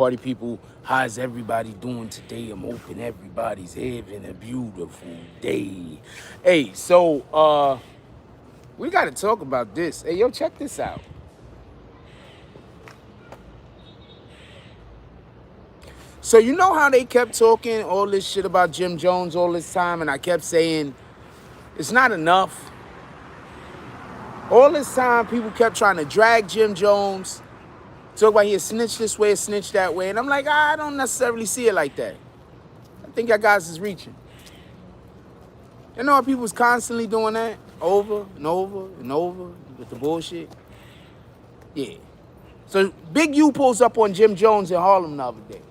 Party people, how's everybody doing today? I'm hoping everybody's having a beautiful day. Hey, so we gotta talk about this. Hey, yo, check this out. So you know how they kept talking all this shit about Jim Jones all this time, and I kept saying it's not enough. All this time, people kept trying to drag Jim Jones, talk about he snitched this way, snitched that way, and I'm like, I don't necessarily see it like that. I think y'all guys is reaching. You know how people was constantly doing that over and over and over with the bullshit? Yeah. So Big U pulls up on Jim Jones in Harlem the other day.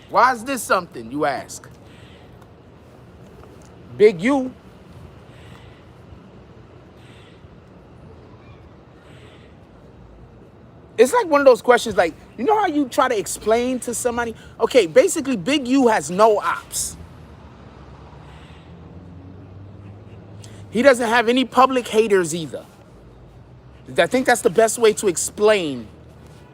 Why is this something, you ask? Big U. It's like one of those questions like, you know how you try to explain to somebody? Okay, basically Big U has no ops. He doesn't have any public haters either. I think that's the best way to explain.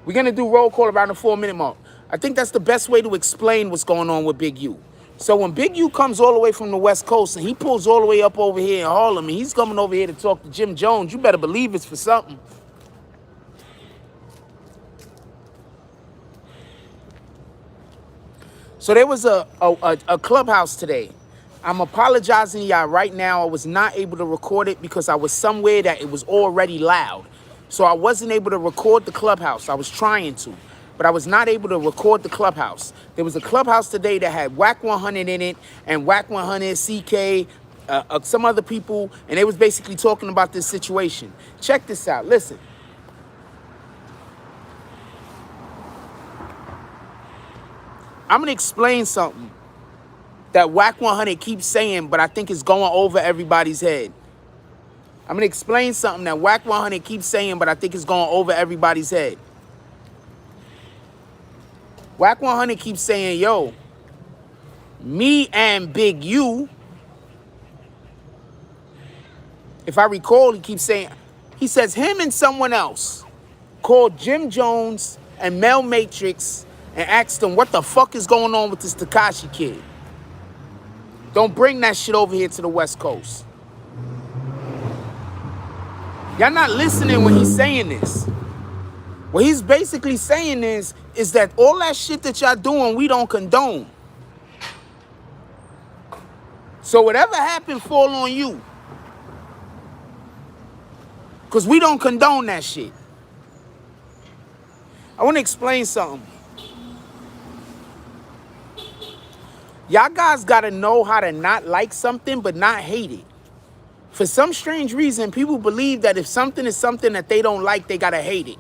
We're going to do roll call around the 4-minute mark. I think that's the best way to explain what's going on with Big U. So when Big U comes all the way from the West Coast and he pulls all the way up over here in Harlem and he's coming over here to talk to Jim Jones, you better believe it's for something. So there was a clubhouse today. I'm apologizing to y'all right now. I was not able to record it because I was somewhere that it was already loud. So I wasn't able to record the clubhouse. I was trying to, but I was not able to record the clubhouse. There was a clubhouse today that had Whack 100 in it and Whack 100, CK, some other people, and they was basically talking about this situation. Check this out. Listen. I'm going to explain something that Whack 100 keeps saying, but I think it's going over everybody's head. I'm going to explain something that Whack 100 keeps saying, but I think it's going over everybody's head. Whack 100 keeps saying, yo, me and Big U, if I recall, he keeps saying, he says him and someone else called Jim Jones and Mel Matrix and asked them what the fuck is going on with this Tekashi kid. Don't bring that shit over here to the West Coast. Y'all not listening when he's saying this. What he's basically saying is that all that shit that y'all doing, we don't condone. So whatever happened, fall on you. Because we don't condone that shit. I want to explain something. Y'all guys got to know how to not like something but not hate it. For some strange reason, people believe that if something is something that they don't like, they got to hate it.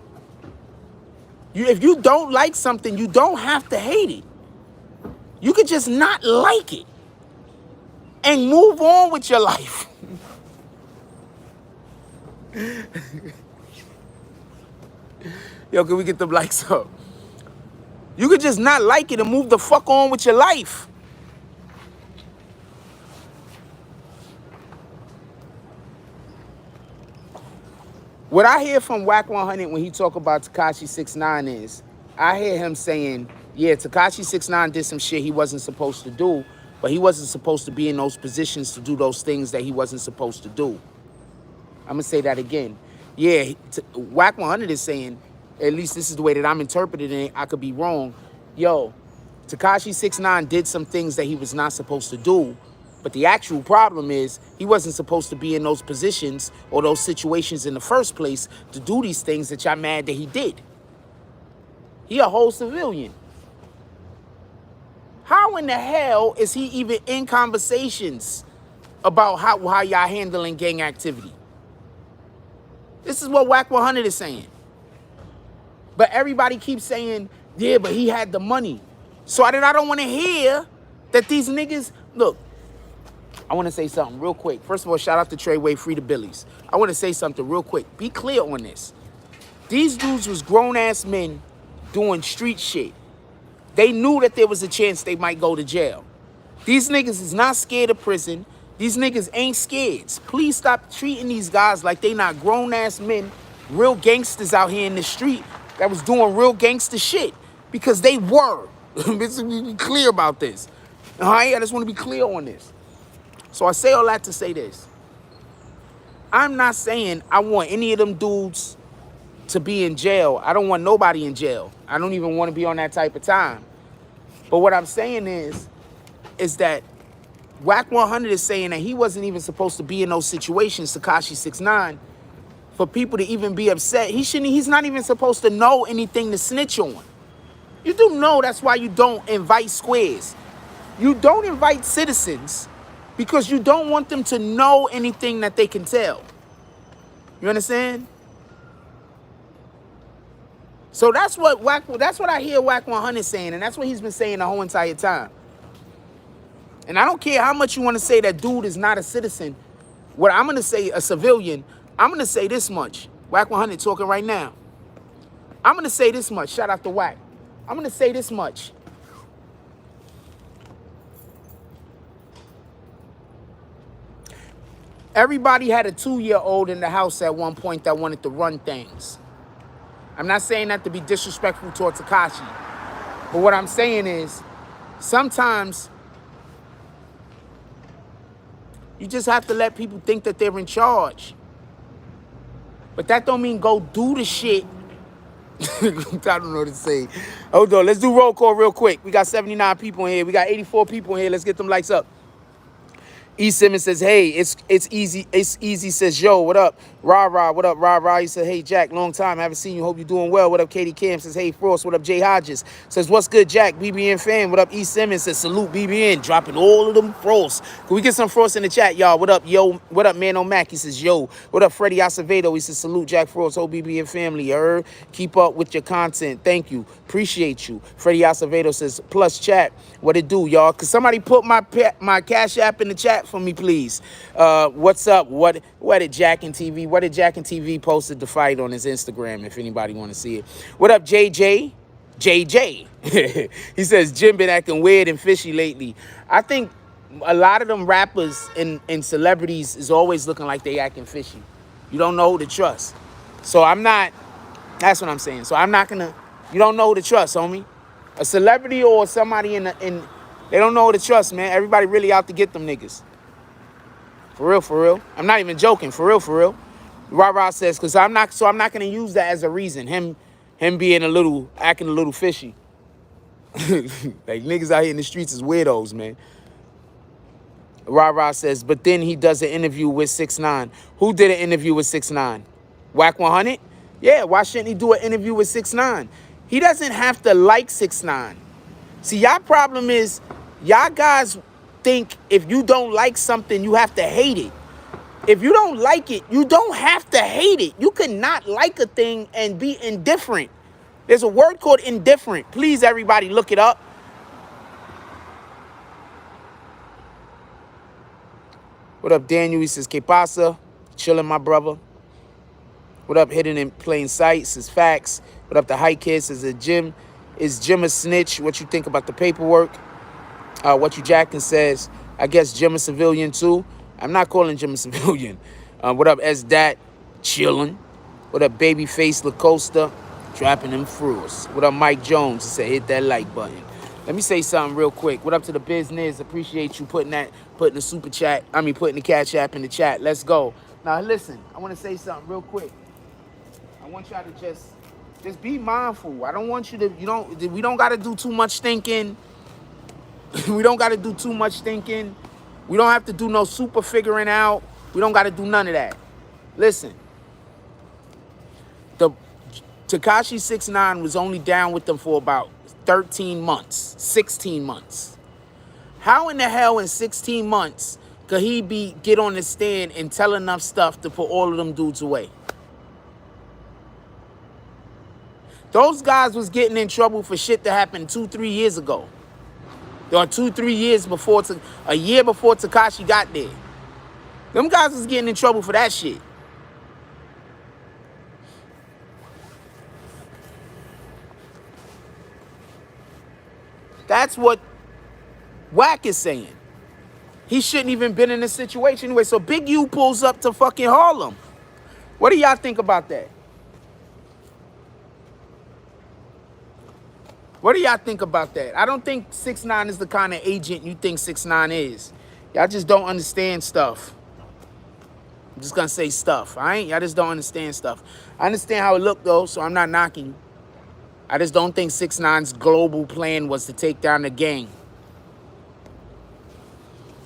If you don't like something, you don't have to hate it. You could just not like it and move on with your life. Yo, can we get the likes up? You could just not like it and move the fuck on with your life. What I hear from Whack 100 when he talk about Tekashi 6ix9ine is, I hear him saying, yeah, Tekashi 6ix9ine did some shit he wasn't supposed to do, but he wasn't supposed to be in those positions to do those things that he wasn't supposed to do. I'm going to say that again. Yeah, Whack 100 is saying, at least this is the way that I'm interpreting it, I could be wrong. Yo, Tekashi 6ix9ine did some things that he was not supposed to do, but the actual problem is he wasn't supposed to be in those positions or those situations in the first place to do these things that y'all mad that he did. He a whole civilian. How in the hell is he even in conversations about how y'all handling gang activity? This is what Whack 100 is saying. But everybody keeps saying, yeah, but he had the money. So I don't want to hear that these niggas, look, I want to say something real quick. First of all, shout out to Treyway, free the Billies. I want to say something real quick. Be clear on this. These dudes was grown-ass men doing street shit. They knew that there was a chance they might go to jail. These niggas is not scared of prison. These niggas ain't scared. Please stop treating these guys like they not grown-ass men, real gangsters out here in the street that was doing real gangster shit. Because they were. Let's be clear about this. All right, I just want to be clear on this. So I say all that to say this. I'm not saying I want any of them dudes to be in jail. I don't want nobody in jail. I don't even want to be on that type of time. But what I'm saying is that Wack 100 is saying that he wasn't even supposed to be in those situations, Tekashi 6ix9ine, for people to even be upset. He's not even supposed to know anything to snitch on. You do know that's why you don't invite squares. You don't invite citizens because you don't want them to know anything that they can tell. You understand? So that's what I hear Wack 100 saying, and that's what he's been saying the whole entire time. And I don't care how much you want to say that dude is not a citizen. What I'm going to say, a civilian, I'm going to say this much. Wack 100 talking right now. I'm going to say this much. Shout out to Wack. I'm going to say this much. Everybody had a 2-year-old in the house at one point that wanted to run things. I'm not saying that to be disrespectful toward Tekashi. But what I'm saying is, sometimes you just have to let people think that they're in charge. But that don't mean go do the shit. I don't know what to say. Hold on, let's do roll call real quick. We got 79 people in here. We got 84 people in here. Let's get them lights up. E. Simmons says, hey, it's easy. It's easy says, yo, what up? Rah, what up, Rah? He said, hey, Jack, long time. Haven't seen you. Hope you're doing well. What up, Katie Cam? Says, hey, Frost. What up, Jay Hodges? Says, what's good, Jack? BBN fan. What up, E. Simmons? Says, salute, BBN. Dropping all of them Frost. Can we get some Frost in the chat, y'all? What up, yo? What up, Man on Mac? He says, yo. What up, Freddie Acevedo? He says, salute, Jack Frost. Whole BBN family. You heard? Keep up with your content. Thank you. Appreciate you. Freddie Acevedo says, plus chat. What it do, y'all? Could somebody put my Cash App in the chat for me, please? What's up? What did Jack and TV? What did Jack and TV posted the fight on his Instagram? If anybody want to see it. What up, JJ? JJ. He says Jim been acting weird and fishy lately. I think a lot of them rappers and celebrities is always looking like they acting fishy. You don't know who to trust. So I'm not. That's what I'm saying. So I'm not gonna. You don't know who to trust, homie. A celebrity or somebody in they don't know who to trust, man. Everybody really out to get them niggas. For real. I'm not even joking. For real. Rah says, because I'm not gonna use that as a reason. Him being acting a little fishy. Like niggas out here in the streets is weirdos, man. Rah says, but then he does an interview with 6ix9ine. Who did an interview with 6ix9ine? Wack 100? Yeah, why shouldn't he do an interview with 6ix9ine? He doesn't have to like 6ix9ine. See, y'all problem is, y'all guys think if you don't like something, you have to hate it. If you don't like it, you don't have to hate it. You could not like a thing and be indifferent. There's a word called indifferent. Please, everybody, look it up. What up, Daniel? He says, que pasa? Chilling, my brother. What up, hidden in plain sight? Says facts. What up, the high kid? Says, is Jim a snitch? What you think about the paperwork? What you Jackson says, I guess Jim a civilian too. I'm not calling Jim a civilian. What up, S-Dat? Chillin'. What up, Babyface LaCosta? Dropping them fruits. What up, Mike Jones? He said, hit that like button. Let me say something real quick. What up to the business? Appreciate you putting the super chat. Putting the Cash App in the chat. Let's go. Now listen, I want to say something real quick. I want y'all to just be mindful. I don't want you to, we don't got to do too much thinking. We don't got to do too much thinking. We don't have to do no super figuring out. We don't got to do none of that. Listen, the Tekashi 6ix9ine was only down with them for about 13 months, 16 months. How in the hell in 16 months could he get on the stand and tell enough stuff to put all of them dudes away? Those guys was getting in trouble for shit that happened 2-3 years ago. Or 2-3 years before, a year before Tekashi got there. Them guys was getting in trouble for that shit. That's what Wack is saying. He shouldn't even been in this situation anyway. So Big U pulls up to fucking Harlem. What do y'all think about that? What do y'all think about that? I don't think 6ix9ine is the kind of agent you think 6ix9ine is. Y'all just don't understand stuff. I'm just gonna say stuff, all right? Y'all just don't understand stuff. I understand how it looked though, so I'm not knocking you. I just don't think 6ix9ine's global plan was to take down the gang.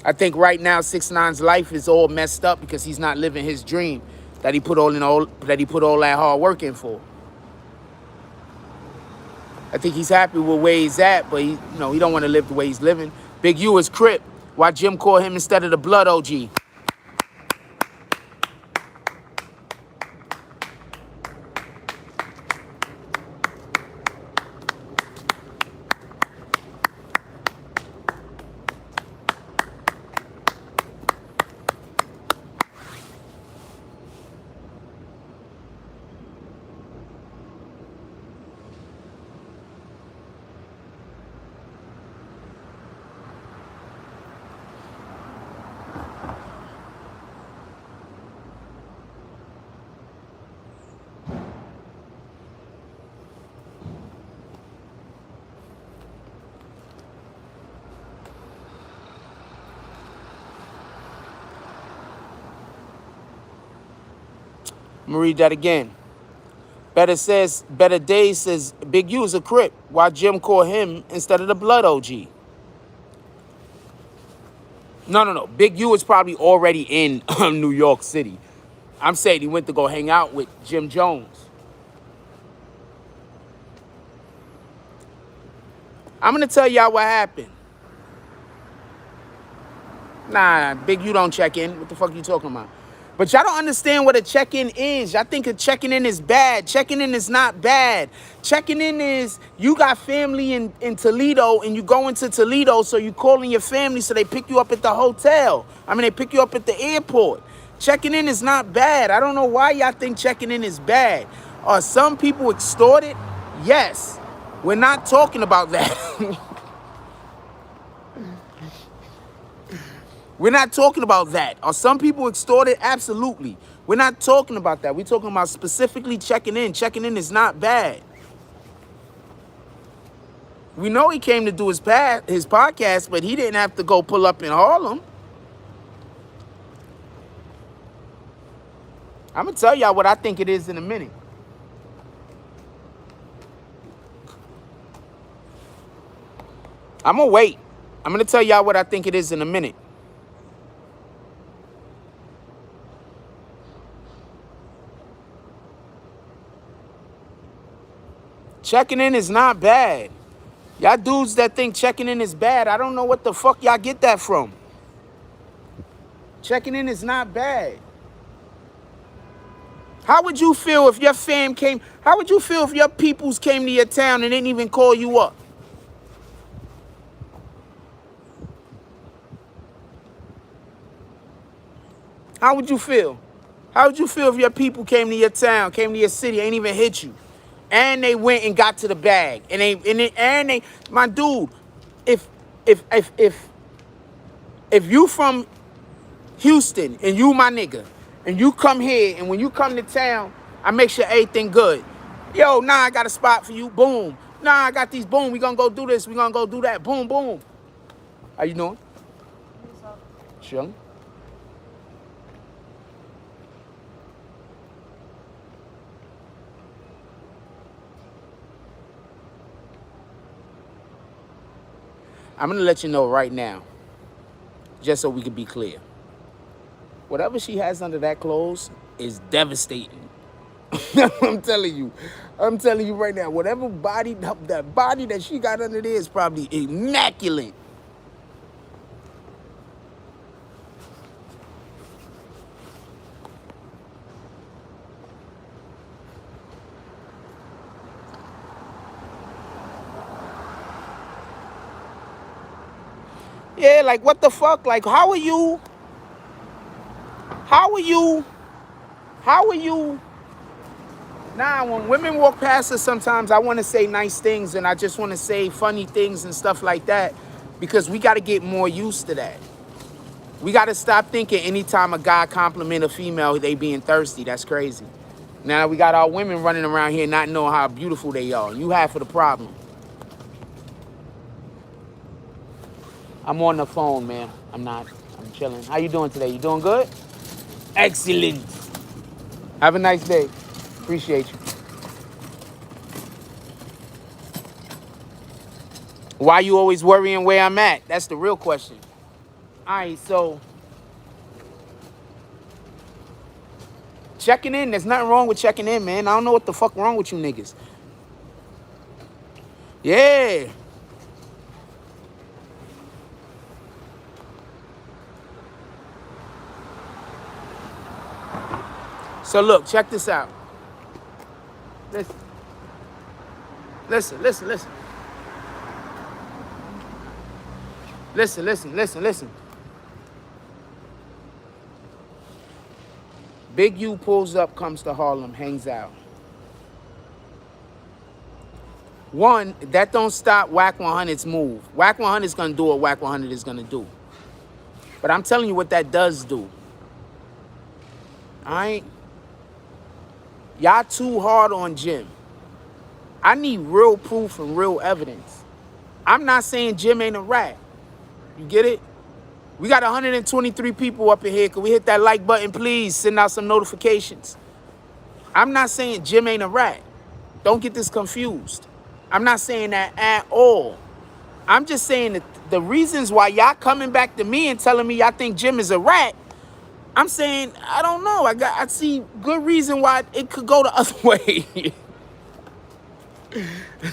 I think right now 6ix9ine's life is all messed up because he's not living his dream that he put all that hard work in for. I think he's happy with where he's at, but he don't want to live the way he's living. Big U is Crip. Why Jim call him instead of the Blood OG? I'm gonna read that again. Better Days says, Big U is a Crip. Why Jim call him instead of the Blood OG? No. Big U is probably already in New York City. I'm saying he went to go hang out with Jim Jones. I'm gonna tell y'all what happened. Nah, Big U don't check in. What the fuck are you talking about? But y'all don't understand what a check-in is. Y'all think a checking in is bad. Checking in is not bad. Checking in is you got family in Toledo and you go into Toledo, so you calling your family so they pick you up at the hotel. They pick you up at the airport. Checking in is not bad. I don't know why y'all think checking in is bad. Are some people extorted? Yes. We're not talking about that. We're not talking about that. Are some people extorted? Absolutely. We're not talking about that. We're talking about specifically checking in. Checking in is not bad. We know he came to do his podcast, but he didn't have to go pull up in Harlem. I'm going to tell y'all what I think it is in a minute. I'm going to wait. I'm going to tell y'all what I think it is in a minute. Checking in is not bad. Y'all dudes that think checking in is bad, I don't know what the fuck y'all get that from. Checking in is not bad. How would you feel if your fam came? How would you feel if your peoples came to your town and didn't even call you up? How would you feel? How would you feel if your people came to your town, came to your city, ain't even hit you? And they went and got to the bag. And they my dude, if you from Houston and you my nigga, and you come here, and when you come to town, I make sure everything good. Yo, nah, I got a spot for you. Boom. Nah, I got these. Boom. We gonna go do this. We gonna go do that. Boom, boom. How you doing? Chilling. I'm going to let you know right now, just so we can be clear. Whatever she has under that clothes is devastating. I'm telling you right now, whatever body, that body that she got under there is probably immaculate. Yeah, like what the fuck? Like how are you? Nah, when women walk past us sometimes I want to say nice things and I just want to say funny things and stuff like that because we got to get more used to that. We got to stop thinking anytime a guy compliment a female, they being thirsty. That's crazy. Now we got our women running around here not knowing how beautiful they are. You half of the problem. I'm on the phone, man. I'm not. I'm chilling. How you doing today? You doing good? Excellent. Have a nice day. Appreciate you. Why you always worrying where I'm at? That's the real question. All right, so checking in. There's nothing wrong with checking in, man. I don't know what the fuck wrong with you niggas. Yeah. So look, check this out. Listen. Listen, listen, listen. Listen, listen, listen, listen. Big U pulls up, comes to Harlem, hangs out. One, that don't stop Whack 100's move. Whack 100's gonna do what Whack 100 is gonna do. But I'm telling you what that does do. All right? Y'all too hard on Jim. I need real proof and real evidence. I'm not saying Jim ain't a rat. You get it? We got 123 people up in here. Can we hit that like button, please? Send out some notifications. I'm not saying Jim ain't a rat. Don't get this confused. I'm not saying that at all. I'm just saying that the reasons why y'all coming back to me and telling me y'all think Jim is a rat, I'm saying, I don't know. I see good reason why it could go the other way.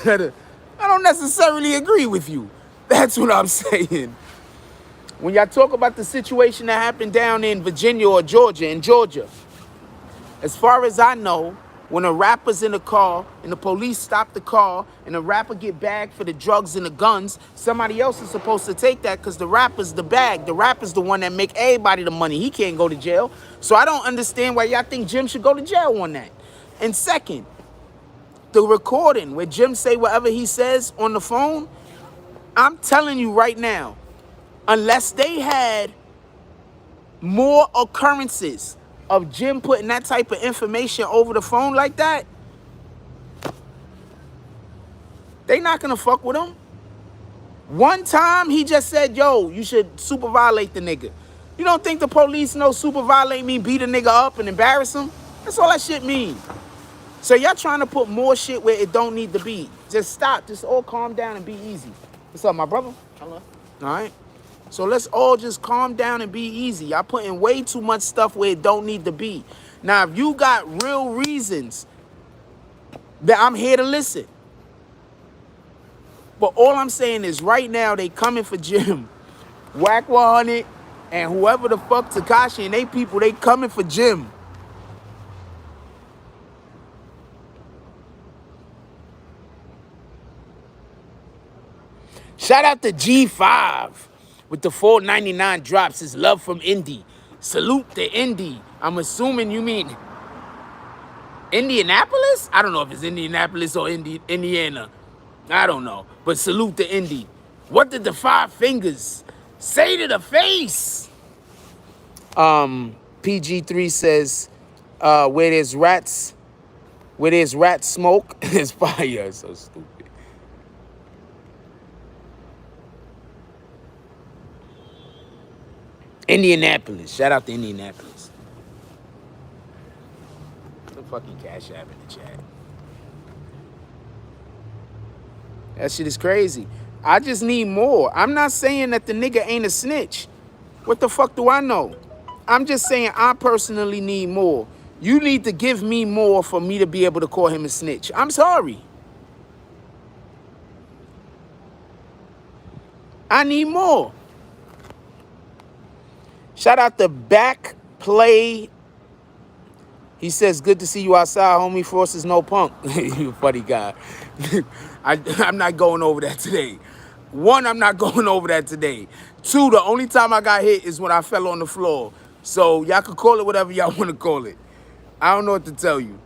I don't necessarily agree with you. That's what I'm saying. When y'all talk about the situation that happened down in Virginia or Georgia, as far as I know, when a rapper's in a car and the police stop the car and the rapper get bagged for the drugs and the guns, somebody else is supposed to take that because the rapper's the bag. The rapper's the one that make everybody the money. He can't go to jail. So I don't understand why y'all think Jim should go to jail on that. And second, the recording where Jim say whatever he says on the phone, I'm telling you right now, unless they had more occurrences of Jim putting that type of information over the phone like that, they not gonna fuck with him. One time he just said, yo, you should super violate the nigga. You don't think the police know super violate mean beat a nigga up and embarrass him? That's all that shit mean. So y'all trying to put more shit where it don't need to be. Just stop. Just all calm down and be easy. What's up, my brother? Hello. All right. So let's all just calm down and be easy. Y'all putting way too much stuff where it don't need to be. Now, if you got real reasons, then I'm here to listen. But all I'm saying is right now they coming for Jim. Whack 100 and whoever the fuck Tekashi and they people, they coming for Jim. Shout out to G5 with the $4.99 drops. His love from Indy. Salute to Indy. I'm assuming you mean Indianapolis? I don't know if it's Indianapolis or Indiana. I don't know. But salute to Indy. What did the 5 fingers say to the face? PG3 says, where there's rat smoke, there's fire. So stupid. Indianapolis. Shout out to Indianapolis. The fucking Cash App in the chat. That shit is crazy. I just need more. I'm not saying that the nigga ain't a snitch. What the fuck do I know? I'm just saying I personally need more. You need to give me more for me to be able to call him a snitch. I'm sorry. I need more. Shout out to Back Play. He says, good to see you outside, homie. Frost is no punk. You a funny guy. I'm not going over that today. One, I'm not going over that today. Two, the only time I got hit is when I fell on the floor. So y'all can call it whatever y'all want to call it. I don't know what to tell you.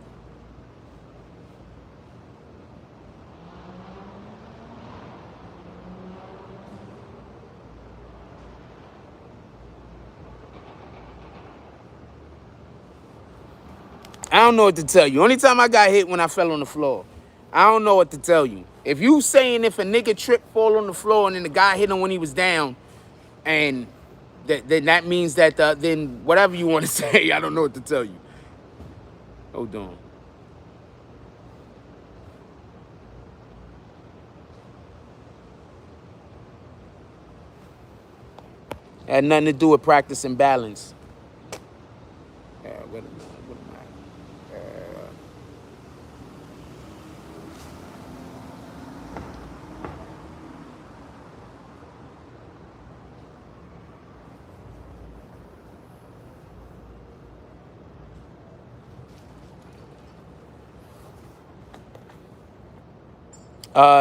I don't know what to tell you. Only time I got hit when I fell on the floor. I don't know what to tell you. If you saying if a nigga trip, fall on the floor, and then the guy hit him when he was down, and then that means that then whatever you want to say, I don't know what to tell you. Hold on. Had nothing to do with practice and balance. What am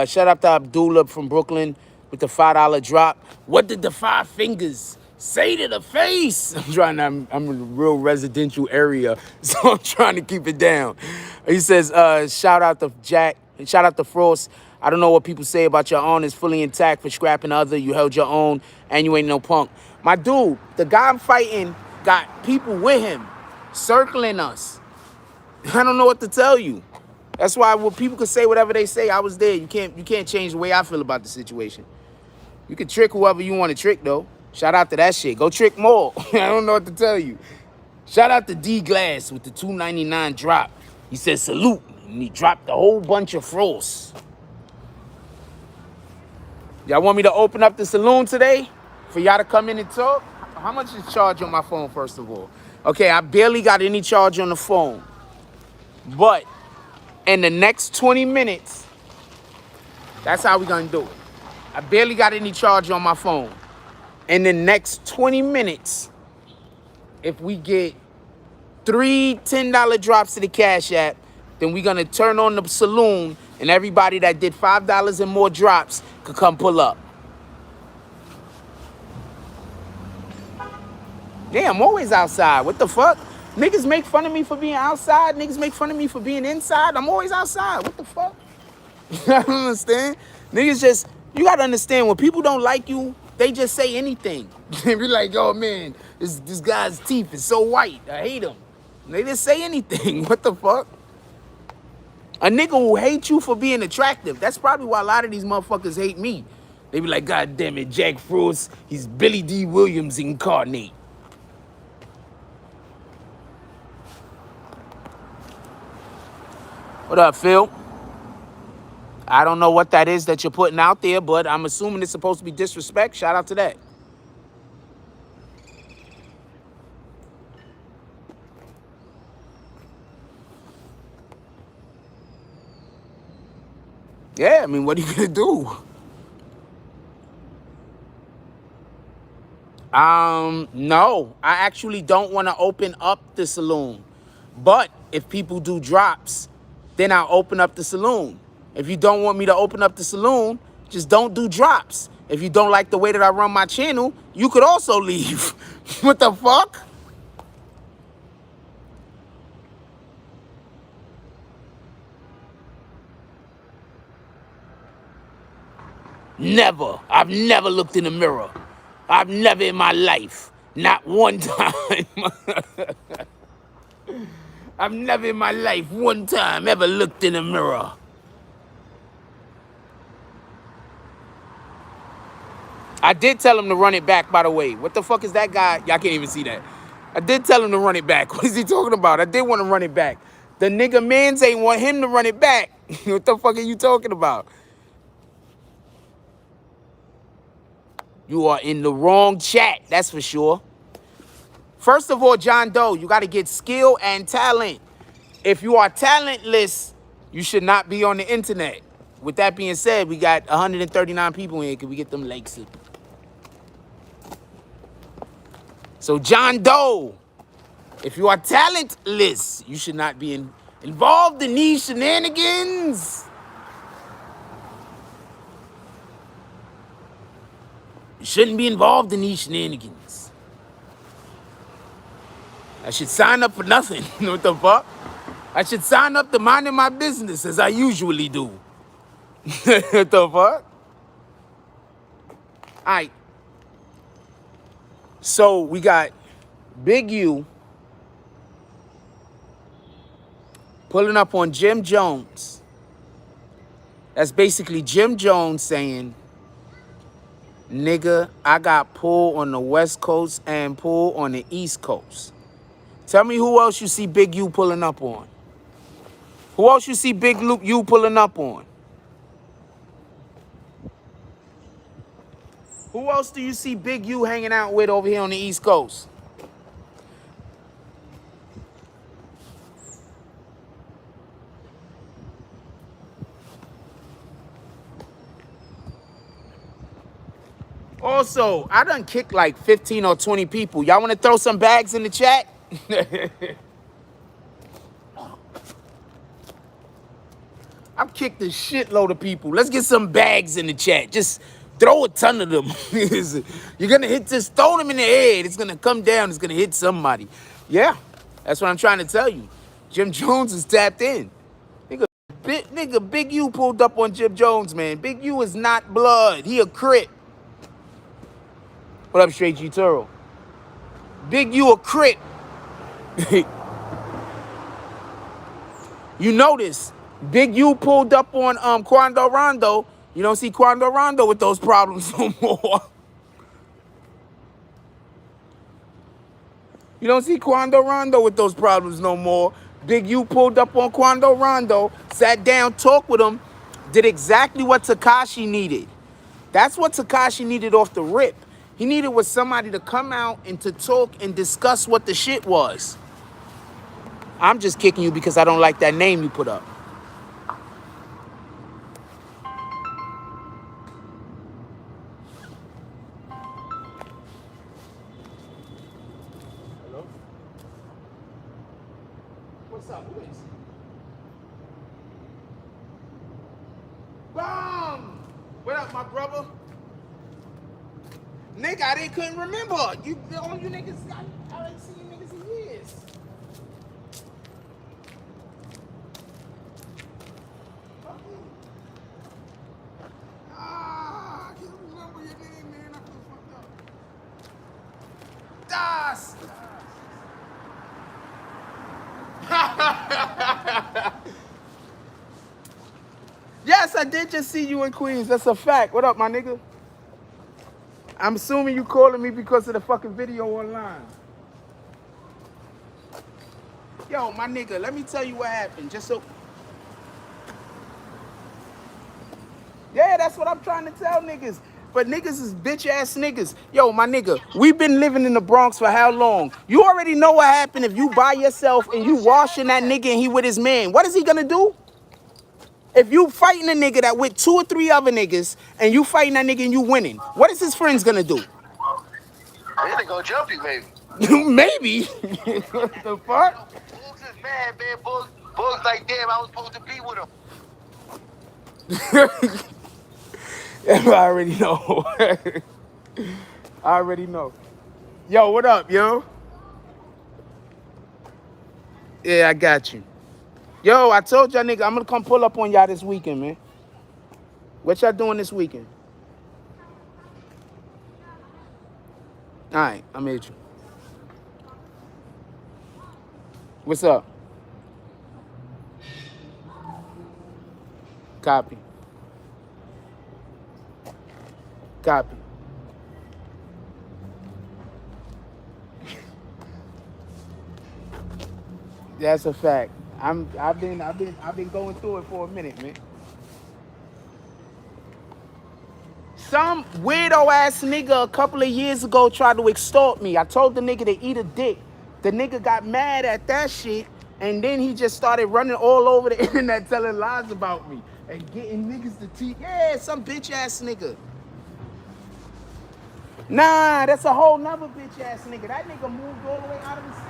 Shout out to Abdullah from Brooklyn with the $5 drop. What did the 5 fingers say to the face? I'm in a real residential area, so I'm trying to keep it down. He says, shout out to Jack, shout out to Frost. I don't know what people say about your own is fully intact for scrapping other. You held your own and you ain't no punk. My dude, the guy I'm fighting got people with him circling us. I don't know what to tell you. That's why when people can say whatever they say, I was there. You can't change the way I feel about the situation. You can trick whoever you want to trick, though. Shout out to that shit. Go trick more. I don't know what to tell you. Shout out to D Glass with the $2.99 drop. He said salute, and he dropped a whole bunch of frost. Y'all want me to open up the saloon today for y'all to come in and talk? How much is charge on my phone, first of all? Okay, I barely got any charge on the phone. But in the next 20 minutes, that's how we gonna do it. I barely got any charge on my phone. In the next 20 minutes, if we get 3 $10 drops to the Cash App, then we're gonna turn on the saloon and everybody that did $5 and more drops could come pull up. Yeah, I'm always outside. What the fuck? Niggas make fun of me for being outside. Niggas make fun of me for being inside. I'm always outside. What the fuck? I don't understand. Niggas just, you gotta understand, when people don't like you, they just say anything. They be like, oh man, this guy's teeth is so white. I hate him. They just say anything. What the fuck? A nigga who hates you for being attractive. That's probably why a lot of these motherfuckers hate me. They be like, God damn it, Jack Frost, he's Billy D. Williams incarnate. What up, Phil? I don't know what that is that you're putting out there, but I'm assuming it's supposed to be disrespect. Shout out to that. Yeah, I mean, what are you gonna do? No, I actually don't want to open up the saloon. But if people do drops, then I'll open up the saloon. If you don't want me to open up the saloon, just don't do drops. If you don't like the way that I run my channel, you could also leave. What the fuck? Never. I've never looked in the mirror. I've never in my life. Not one time. I've never in my life one time ever looked in the mirror. I did tell him to run it back, by the way. What the fuck is that guy? Y'all can't even see that. I did tell him to run it back. What is he talking about? I did want to run it back. The nigga mans ain't want him to run it back. What the fuck are you talking about? You are in the wrong chat, that's for sure. First of all, John Doe, you got to get skill and talent. If you are talentless, you should not be on the internet. With that being said, we got 139 people in here. Can we get them likes up? So John Doe, if you are talentless, you should not be involved in these shenanigans. You shouldn't be involved in these shenanigans. I should sign up for nothing. What the fuck? I should sign up to minding my business as I usually do. What the fuck? All right. So we got Big U. pulling up on Jim Jones. That's basically Jim Jones saying, nigga, I got pulled on the West Coast and pulled on the East Coast. Tell me who else you see Big U pulling up on. Who else you see Big Luke U pulling up on? Who else do you see Big U hanging out with over here on the East Coast? Also, I done kicked like 15 or 20 people. Y'all want to throw some bags in the chat? I've kicked a shitload of people. Let's get some bags in the chat. Just throw a ton of them. You're going to hit this, throw them in the head. It's going to come down. It's going to hit somebody. Yeah, that's what I'm trying to tell you. Jim Jones is tapped in. Nigga, Big U pulled up on Jim Jones, man. Big U is not blood. He a Crip. What up, Straight G Turo? Big U a Crip. You notice, Big U pulled up on Quando Rondo. You don't see Quando Rondo with those problems no more. You don't see Quando Rondo with those problems no more. Big U pulled up on Quando Rondo, sat down, talked with him, did exactly what Tekashi needed. That's what Tekashi needed off the rip. He needed was somebody to come out and to talk and discuss what the shit was. I'm just kicking you because I don't like that name you put up. Hello? What's up? Who is? Bum! What up, my brother? Nigga, I couldn't remember. All you niggas, I ain't seen you niggas in years. I can't remember your name, man. I feel fucked up. Das! Yes, I did just see you in Queens. That's a fact. What up, my nigga? I'm assuming you calling me because of the fucking video online. Yo, my nigga, let me tell you what happened. Just so... Yeah, that's what I'm trying to tell niggas. But niggas is bitch-ass niggas. Yo, my nigga, we've been living in the Bronx for how long? You already know what happened if you by yourself and you washing that nigga and he with his man. What is he gonna do? If you fighting a nigga that with 2 or 3 other niggas and you fighting that nigga and you winning, what is his friends gonna do? They gonna jump you, maybe. Maybe. What the fuck? Bugs is mad, man. Bugs like, damn, I was supposed to be with him. I already know. I already know. Yo, what up, yo? Yeah, I got you. Yo, I told y'all nigga, I'm gonna come pull up on y'all this weekend, man. What y'all doing this weekend? All right, I'm at you. What's up? Copy. Copy. That's a fact. I've been going through it for a minute, man. Some weirdo ass nigga a couple of years ago tried to extort me. I told the nigga to eat a dick. The nigga got mad at that shit, and then he just started running all over the internet telling lies about me and getting niggas to teach. Yeah, some bitch ass nigga. Nah, that's a whole nother bitch ass nigga. That nigga moved all the way out of the state.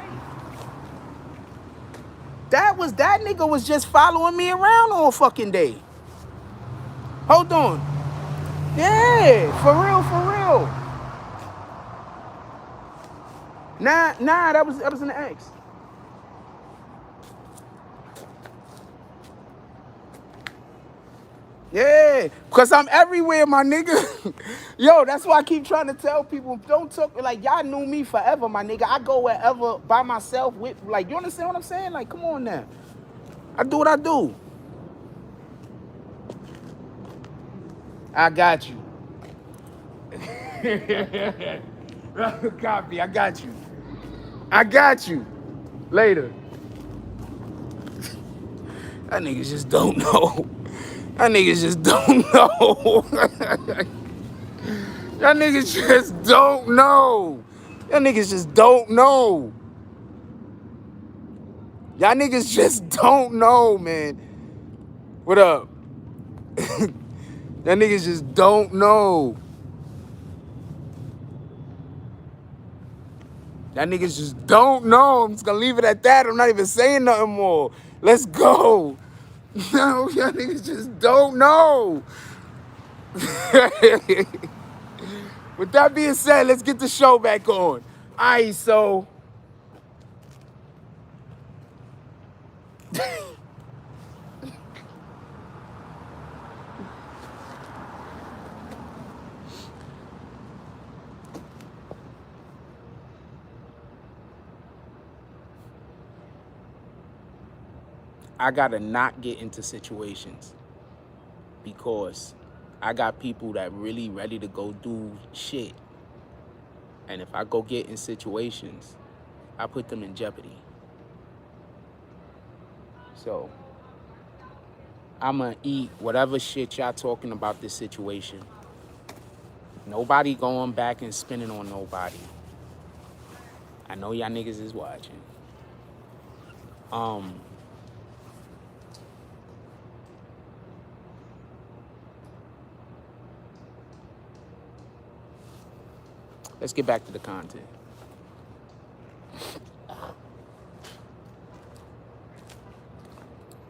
That nigga was just following me around all fucking day. Hold on. Yeah, for real. Nah, that was an ex. Yeah, because I'm everywhere, my nigga. Yo, that's why I keep trying to tell people, don't talk, like, y'all knew me forever, my nigga. I go wherever by myself with, like, you understand what I'm saying? Like, come on now. I do what I do. I got you. Copy, I got you. I got you. Later. That niggas just don't know. That niggas just don't know. Y'all niggas just don't know. Y'all niggas just don't know. Y'all niggas just don't know, man. What up? Y'all niggas just don't know. Y'all niggas just don't know. I'm just gonna leave it at that. I'm not even saying nothing more. Let's go. No, y'all niggas just don't know. With that being said, let's get the show back on. All right, so I gotta not get into situations because I got people that really ready to go do shit. And if I go get in situations, I put them in jeopardy. So I'ma eat whatever shit y'all talking about this situation. Nobody going back and spinning on nobody. I know y'all niggas is watching. Let's get back to the content.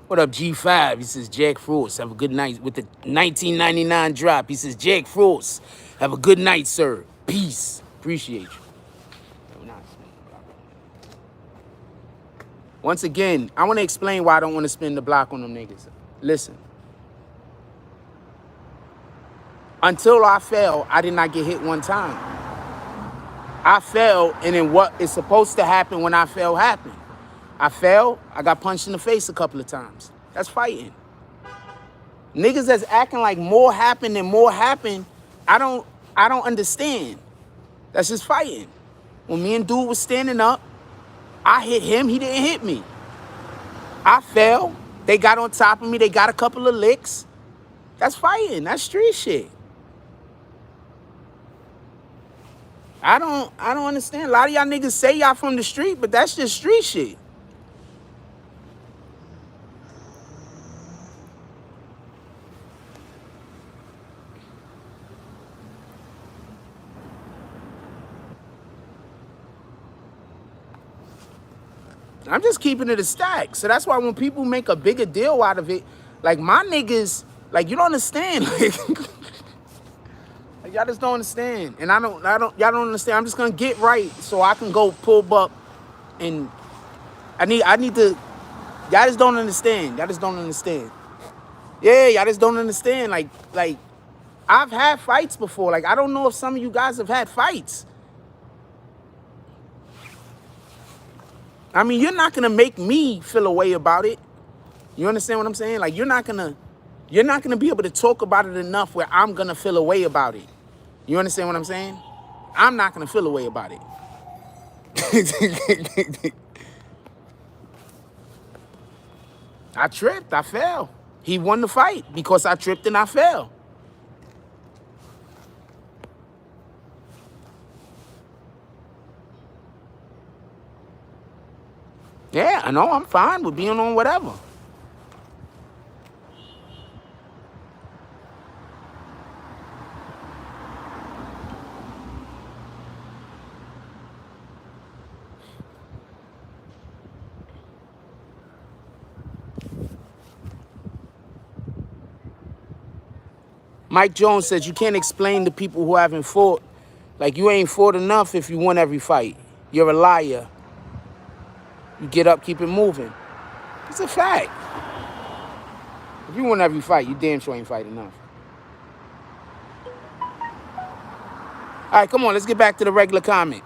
What up, G5? He says, Jack Frost, have a good night. With the 1999 drop, he says, Jack Frost, have a good night, sir. Peace. Appreciate you. Once again, I want to explain why I don't want to spin the block on them niggas. Listen. Until I fell, I did not get hit one time. I fell, and then what is supposed to happen when I fell happened. I fell, I got punched in the face a couple of times. That's fighting. Niggas that's acting like more happened than more happened, I don't understand. That's just fighting. When me and dude was standing up, I hit him, he didn't hit me. I fell, they got on top of me, they got a couple of licks. That's fighting, that's street shit. I don't understand. A lot of y'all niggas say y'all from the street, but that's just street shit. I'm just keeping it a stack. So that's why when people make a bigger deal out of it, like my niggas, like you don't understand. Like, y'all just don't understand. And y'all don't understand. I'm just gonna get right so I can go pull up and I need to, y'all just don't understand. Y'all just don't understand. Yeah, y'all just don't understand. Like I've had fights before. Like I don't know if some of you guys have had fights. I mean, you're not gonna make me feel a way about it. You understand what I'm saying? Like you're not gonna be able to talk about it enough where I'm gonna feel a way about it. You understand what I'm saying? I'm not gonna feel a way about it. I tripped, I fell. He won the fight because I tripped and I fell. Yeah, I know, I'm fine with being on whatever. Mike Jones says you can't explain to people who haven't fought. Like you ain't fought enough if you won every fight. You're a liar. You get up, keep it moving. It's a fact. If you won every fight, you damn sure ain't fight enough. All right, come on, let's get back to the regular comment.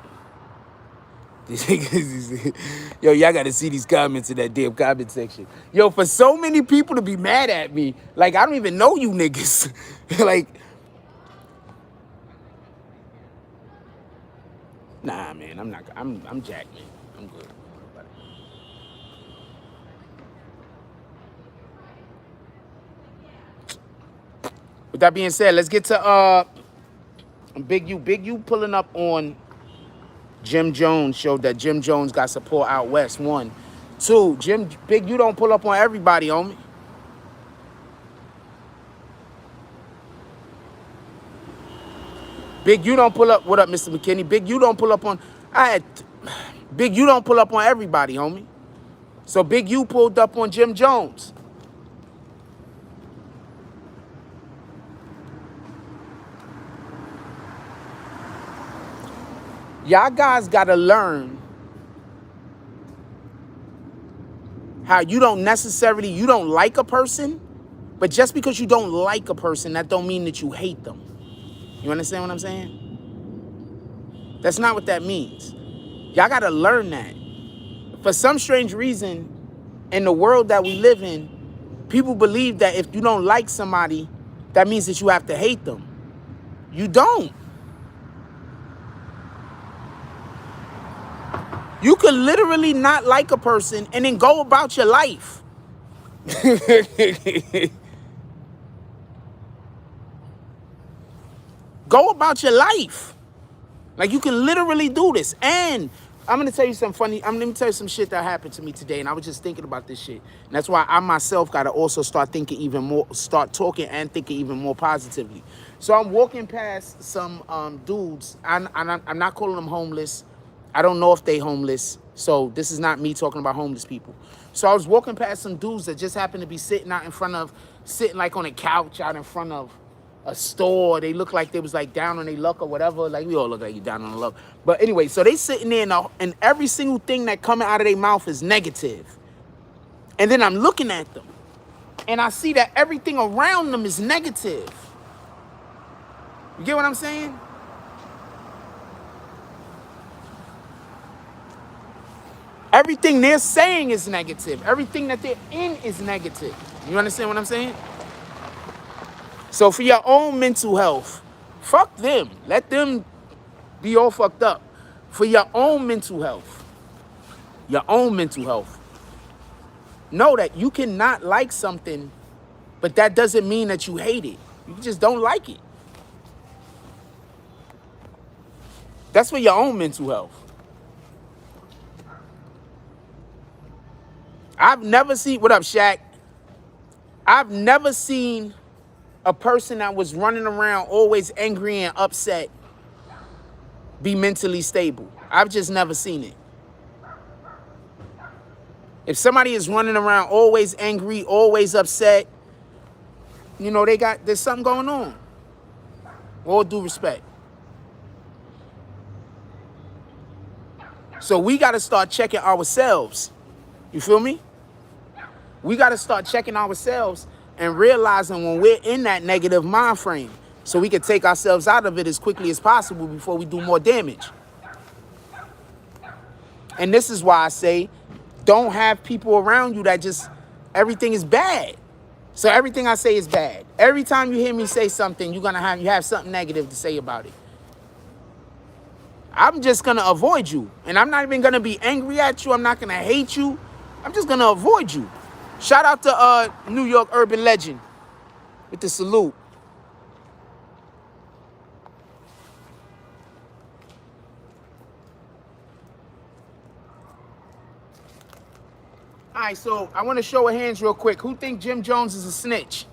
Yo, y'all gotta see these comments in that damn comment section. Yo, for so many people to be mad at me, like I don't even know you niggas. Like, nah, man, I'm not. I'm Jack, man. I'm good. With that being said, let's get to Big U. Big U pulling up on Jim Jones showed that Jim Jones got support out west. 1, 2. Big U don't pull up on everybody, homie. Big U don't pull up. What up, Mr. McKinney? Big U don't pull up on. Big U don't pull up on everybody, homie. So Big U pulled up on Jim Jones. Y'all guys gotta learn how you don't like a person, but just because you don't like a person, that don't mean that you hate them. You understand what I'm saying? That's not what that means. Y'all gotta learn that. For some strange reason, in the world that we live in, people believe that if you don't like somebody, that means that you have to hate them. You don't. You could literally not like a person and then go about your life. Go about your life. Like, you can literally do this. And I'm gonna tell you something funny. Let me tell you some shit that happened to me today, and I was just thinking about this shit. And that's why I myself gotta also start talking and thinking even more positively. So I'm walking past some dudes. I'm not calling them homeless. I don't know if they homeless. So this is not me talking about homeless people. So I was walking past some dudes that just happened to be sitting like on a couch out in front of a store. They look like they was like down on their luck or whatever. Like, we all look like you down on the luck. But anyway, so they sitting there and every single thing that coming out of their mouth is negative. And then I'm looking at them and I see that everything around them is negative. You get what I'm saying? Everything they're saying is negative. Everything that they're in is negative. You understand what I'm saying? So for your own mental health, fuck them. Let them be all fucked up. For your own mental health, know that you cannot like something, but that doesn't mean that you hate it. You just don't like it. That's for your own mental health. I've never seen, what up, Shaq? I've never seen a person that was running around always angry and upset be mentally stable. I've just never seen it. If somebody is running around always angry, always upset, you know, there's something going on. All due respect. So we got to start checking ourselves. You feel me? We got to start checking ourselves and realizing when we're in that negative mind frame so we can take ourselves out of it as quickly as possible before we do more damage. And this is why I say, don't have people around you that just, everything is bad. So everything I say is bad. Every time you hear me say something, you have something negative to say about it. I'm just going to avoid you. And I'm not even going to be angry at you. I'm not going to hate you. I'm just going to avoid you. Shout out to New York Urban Legend with the salute. All right, so I want to show of hands real quick. Who think Jim Jones is a snitch?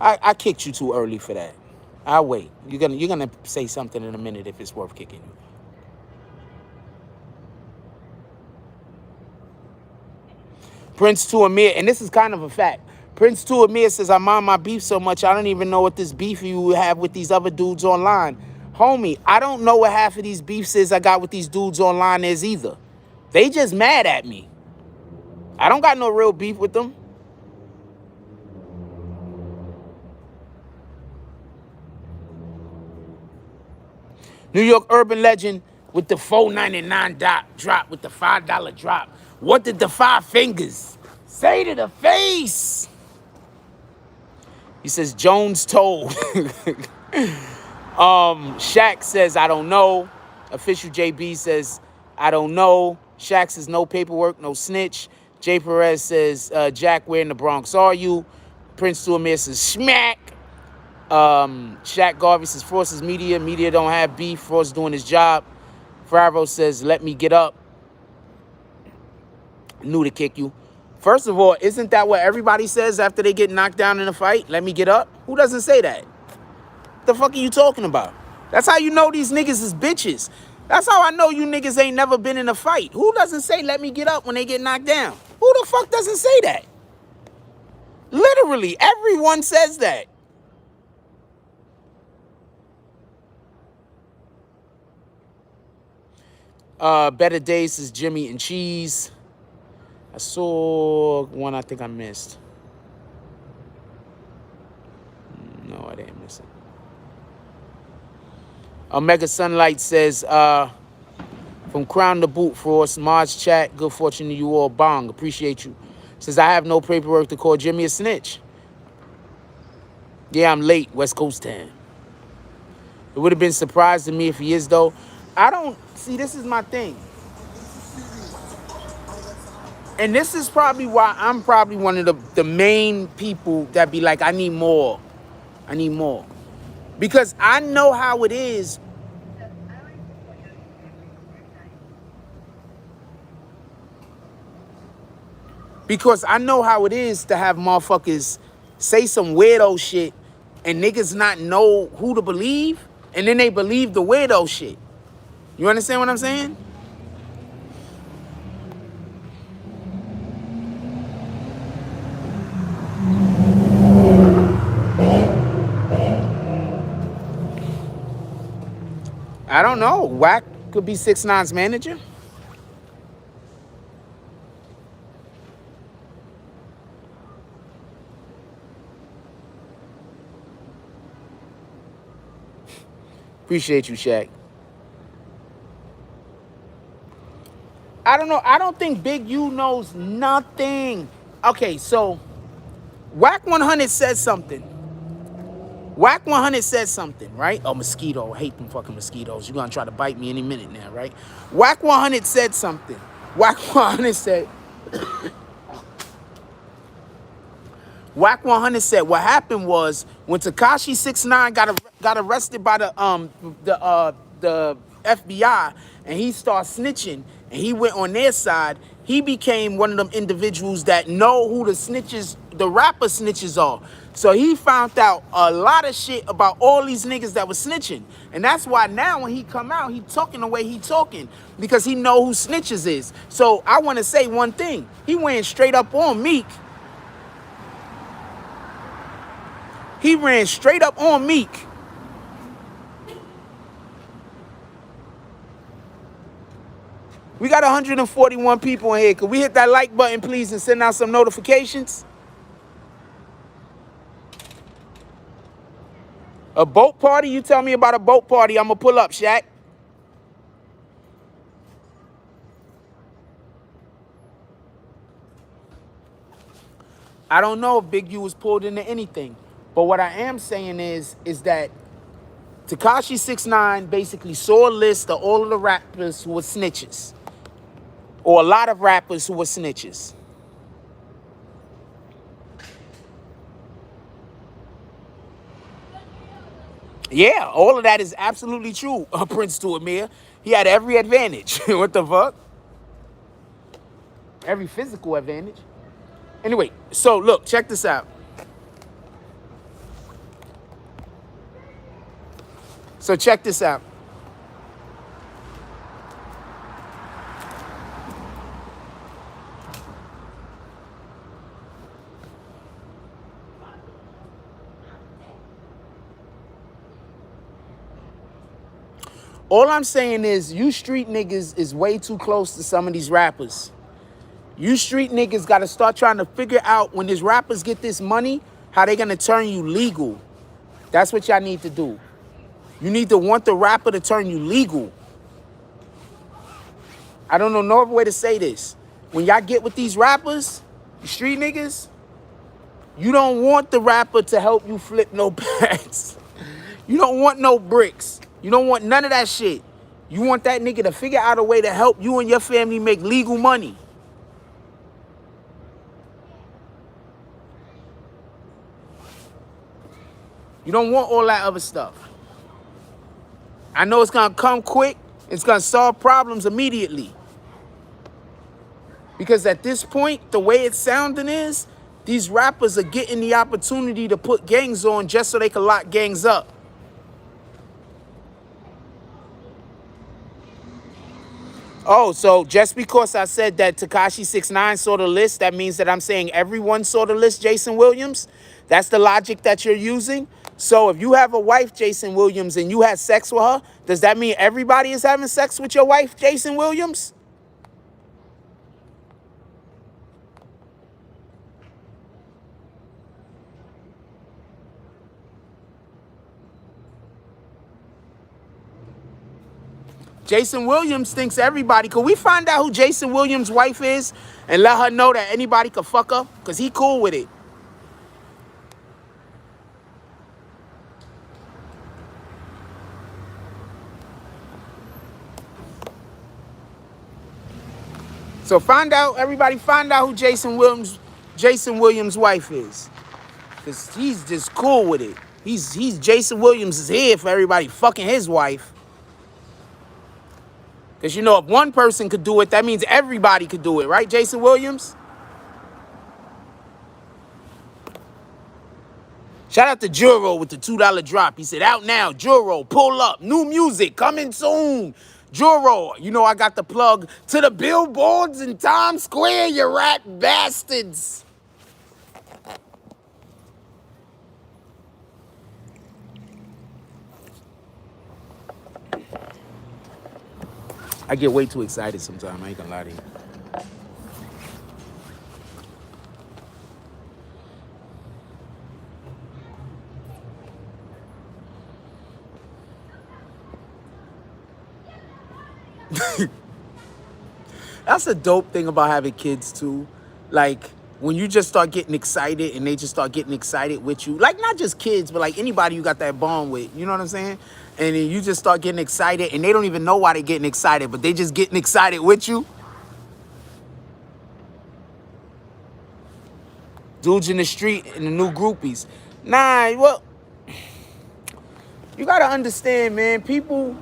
I kicked you too early for that. I'll wait. You're gonna say something in a minute if it's worth kicking you. Prince to Amir, and this is kind of a fact. Prince to Amir says, I mind my beef so much, I don't even know what this beef you have with these other dudes online. Homie, I don't know what half of these beefs is I got with these dudes online is either. They just mad at me. I don't got no real beef with them. New York urban legend with the $4.99 drop, with the $5 drop. What did the 5 fingers say to the face? He says, Jones told. Shaq says, I don't know. Official JB says, I don't know. Shaq says, no paperwork, no snitch. Jay Perez says, Jack, where in the Bronx are you? Prince Tuamir says, smack. Shaq Garvey says, Frost is media. Media don't have beef. Frost doing his job. Favreau says, let me get up. Knew to kick you. First of all, isn't that what everybody says after they get knocked down in a fight? Let me get up. Who doesn't say that? The fuck are you talking about? That's how you know these niggas is bitches. That's how I know you niggas ain't never been in a fight. Who doesn't say let me get up when they get knocked down? Who the fuck doesn't say that? Literally, everyone says that. Better Days is Jimmy and Cheese. I saw one I think I missed. No, I didn't miss it. Omega Sunlight says, from Crown to Boot, Frost, Marge chat, good fortune to you all, bong, appreciate you. Says, I have no paperwork to call Jimmy a snitch. Yeah, I'm late, West Coast time. It would have been surprised to me if he is, though. I don't, see, this is my thing. And this is probably why I'm probably one of the main people that be like, I need more. I need more. Because I know how it is. Because I know how it is to have motherfuckers say some weirdo shit and niggas not know who to believe, and then they believe the weirdo shit. You understand what I'm saying? I don't know. Wack could be 6ix9ine's manager. Appreciate you, Shaq. I don't know. I don't think Big U knows nothing. Okay, so Wack 100 said something. Wack 100 said something, right? Oh, mosquito. I hate them fucking mosquitoes. You're going to try to bite me any minute now, right? Wack 100 said something. Wack 100 said... Wack 100 said what happened was when Tekashi 6ix9ine got arrested by the FBI and he started snitching and he went on their side, he became one of them individuals that know who the snitches, the rapper snitches are. So he found out a lot of shit about all these niggas that was snitching. And that's why now when he come out, he talking the way he talking because he know who snitches is. So I want to say one thing. He went straight up on Meek. He ran straight up on Meek. We got 141 people in here. Could we hit that like button, please, and send out some notifications? A boat party? You tell me about a boat party, I'm going to pull up, Shaq. I don't know if Big U was pulled into anything. But what I am saying is that Tekashi 6ix9ine basically saw a list of all of the rappers who were snitches. Or a lot of rappers who were snitches. Yeah, all of that is absolutely true, Prince Tuamir. He had every advantage. What the fuck? Every physical advantage. Anyway, so look, check this out. So check this out. All I'm saying is you street niggas is way too close to some of these rappers. You street niggas got to start trying to figure out when these rappers get this money, how they going to turn you legal. That's what y'all need to do. You need to want the rapper to turn you legal. I don't know no other way to say this. When y'all get with these rappers, the street niggas, you don't want the rapper to help you flip no bags. You don't want no bricks. You don't want none of that shit. You want that nigga to figure out a way to help you and your family make legal money. You don't want all that other stuff. I know it's gonna come quick. It's gonna solve problems immediately. Because at this point, the way it's sounding is, these rappers are getting the opportunity to put gangs on just so they can lock gangs up. Oh, so just because I said that Tekashi 6ix9ine saw the list, that means that I'm saying everyone saw the list, Jason Williams? That's the logic that you're using? So if you have a wife, Jason Williams, and you had sex with her, does that mean everybody is having sex with your wife, Jason Williams? Jason Williams thinks everybody. Could we find out who Jason Williams' wife is and let her know that anybody could fuck her? Because he cool with it. So everybody find out who Jason Williams' wife is. Because he's just cool with it. He's Jason Williams is here for everybody fucking his wife. Because, you know, if one person could do it, that means everybody could do it, right, Jason Williams? Shout out to Juro with the $2 drop. He said, out now, Juro, pull up, new music, coming soon. Juro, you know I got the plug to the billboards in Times Square, you rat bastards. I get way too excited sometimes, I ain't gonna lie to you. That's a dope thing about having kids too. Like, when you just start getting excited and they just start getting excited with you. Like, not just kids, but like anybody you got that bond with. You know what I'm saying? And then you just start getting excited and they don't even know why they're getting excited, but they just getting excited with you. Dudes in the street and the new groupies. Nah, well, you gotta understand, man. People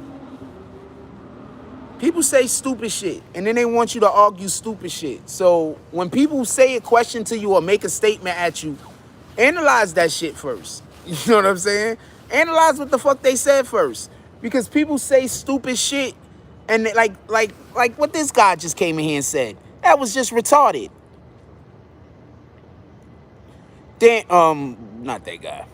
say stupid shit, and then they want you to argue stupid shit. So when people say a question to you or make a statement at you, analyze that shit first. You know what I'm saying? Analyze what the fuck they said first. Because people say stupid shit, and they, like what this guy just came in here and said. That was just retarded. Then, not that guy.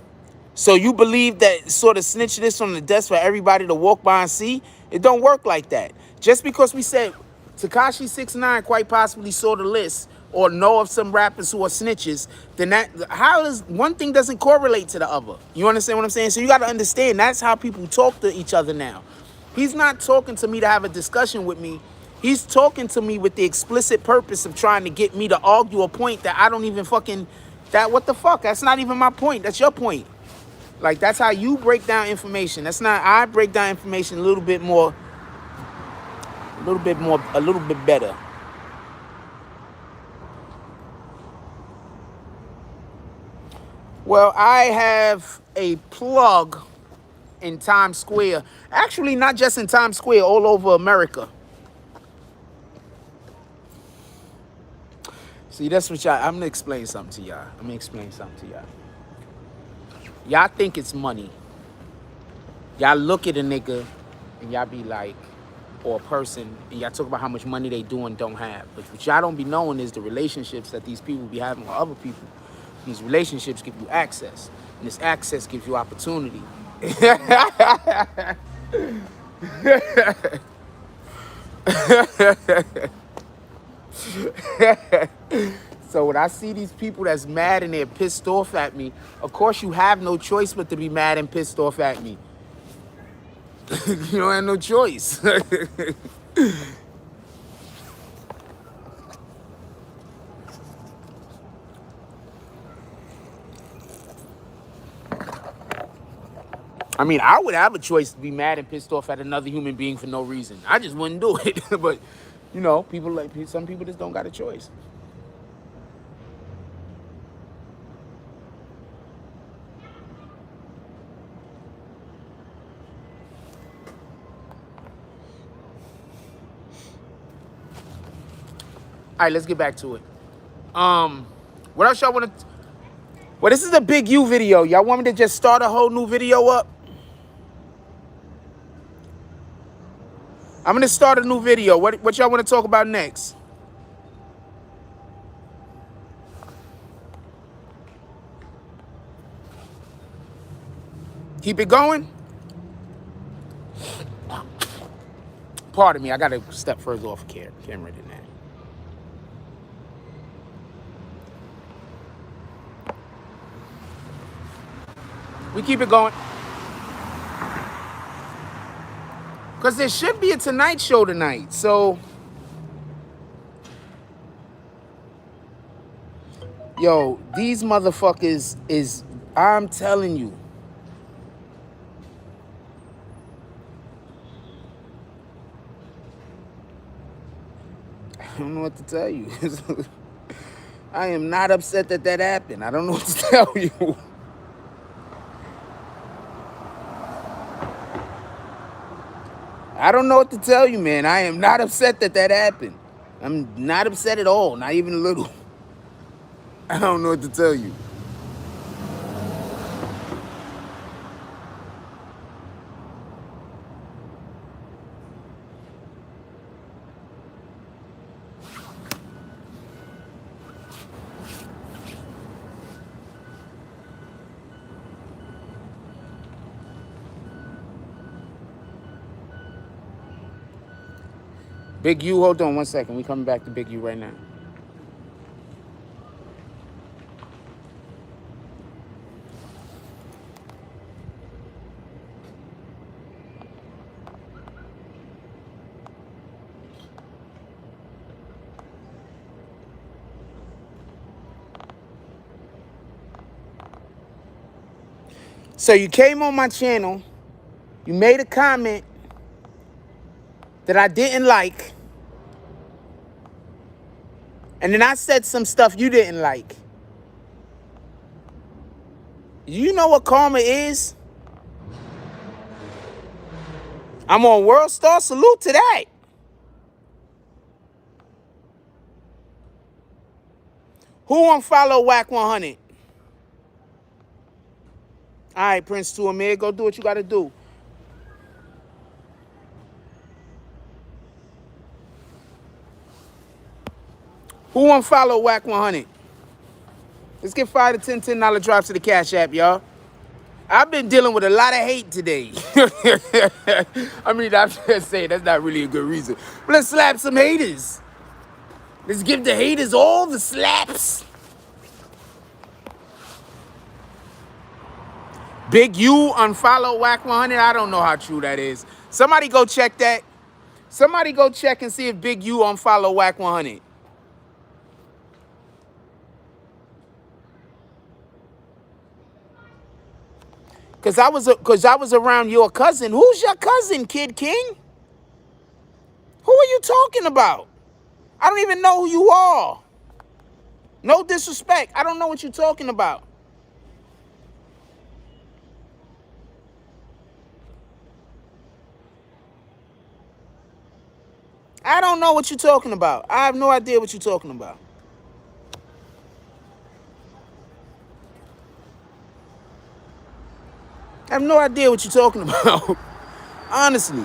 So you believe that sort of snitch this on the desk for everybody to walk by and see? It don't work like that. Just because we said Tekashi 6ix9ine quite possibly saw the list or know of some rappers who are snitches, then one thing doesn't correlate to the other. You understand what I'm saying? So you got to understand that's how people talk to each other now. He's not talking to me to have a discussion with me. He's talking to me with the explicit purpose of trying to get me to argue a point that I don't even fucking, what the fuck? That's not even my point. That's your point. Like, that's how you break down information. That's not, I break down information a little bit better. Well, I have a plug in Times Square. Actually, not just in Times Square, all over America. See, that's what I'm gonna explain something to y'all. Y'all think it's money. Y'all look at a nigga and y'all be like, or a person, and y'all talk about how much money they do and don't have. But what y'all don't be knowing is the relationships that these people be having with other people. These relationships give you access, and this access gives you opportunity. So when I see these people that's mad and they're pissed off at me, of course you have no choice but to be mad and pissed off at me. You don't have no choice. I mean, I would have a choice to be mad and pissed off at another human being for no reason. I just wouldn't do it. But, you know, some people just don't got a choice. All right, let's get back to it. What else y'all want to? Well, this is a Big U video. Y'all want me to just start a whole new video up? I'm gonna start a new video. What y'all want to talk about next? Keep it going? Pardon me, I gotta step further off camera than that. We keep it going. Because there should be a Tonight Show tonight, so. Yo, these motherfuckers is, I'm telling you. I don't know what to tell you. I am not upset that that happened. I don't know what to tell you. I don't know what to tell you, man. I am not upset that that happened. I'm not upset at all, not even a little. I don't know what to tell you. Big U, hold on 1 second. We coming back to Big U right now. So you came on my channel, you made a comment that I didn't like, and then I said some stuff you didn't like. You know what karma is? I'm on World Star. Salute to that. Who unfollow Whack 100? All right, Prince 2 Amir, go do what you got to do. Who unfollow Whack 100? Let's get $5 to $10 drops to the Cash App, y'all. I've been dealing with a lot of hate today. I mean, I'm just saying that's not really a good reason. But let's slap some haters. Let's give the haters all the slaps. Big U unfollow Whack 100. I don't know how true that is. Somebody go check that. Somebody go check and see if Big U unfollow Whack 100. Cause I was around your cousin. Who's your cousin, Kid King? Who are you talking about? I don't even know who you are. No disrespect. I don't know what you're talking about. I don't know what you're talking about. I have no idea what you're talking about. I have no idea what you're talking about. Honestly.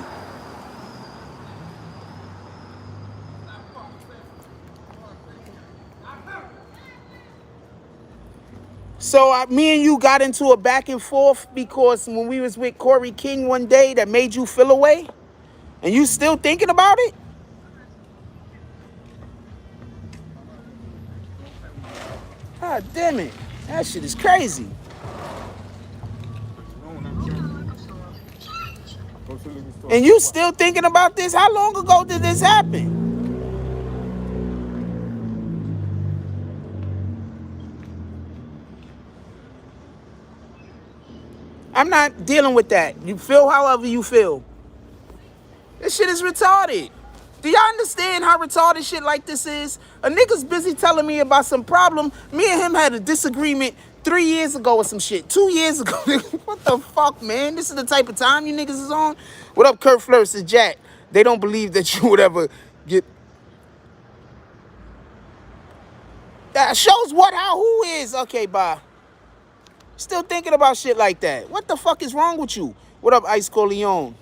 So me and you got into a back and forth because when we was with Corey King one day that made you feel away? And you still thinking about it? God damn it. That shit is crazy. And you still thinking about this? How long ago did this happen? I'm not dealing with that. You feel however you feel. This shit is retarded. Do y'all understand how retarded shit like this is? A nigga's busy telling me about some problem. Me and him had a disagreement 3 years ago or some shit. 2 years ago. What the fuck, man? This is the type of time you niggas is on? What up, Kurt Flurst and Jack? They don't believe that you would ever get... That shows what, how, who is. Okay, bye. Still thinking about shit like that. What the fuck is wrong with you? What up, Ice Corleone?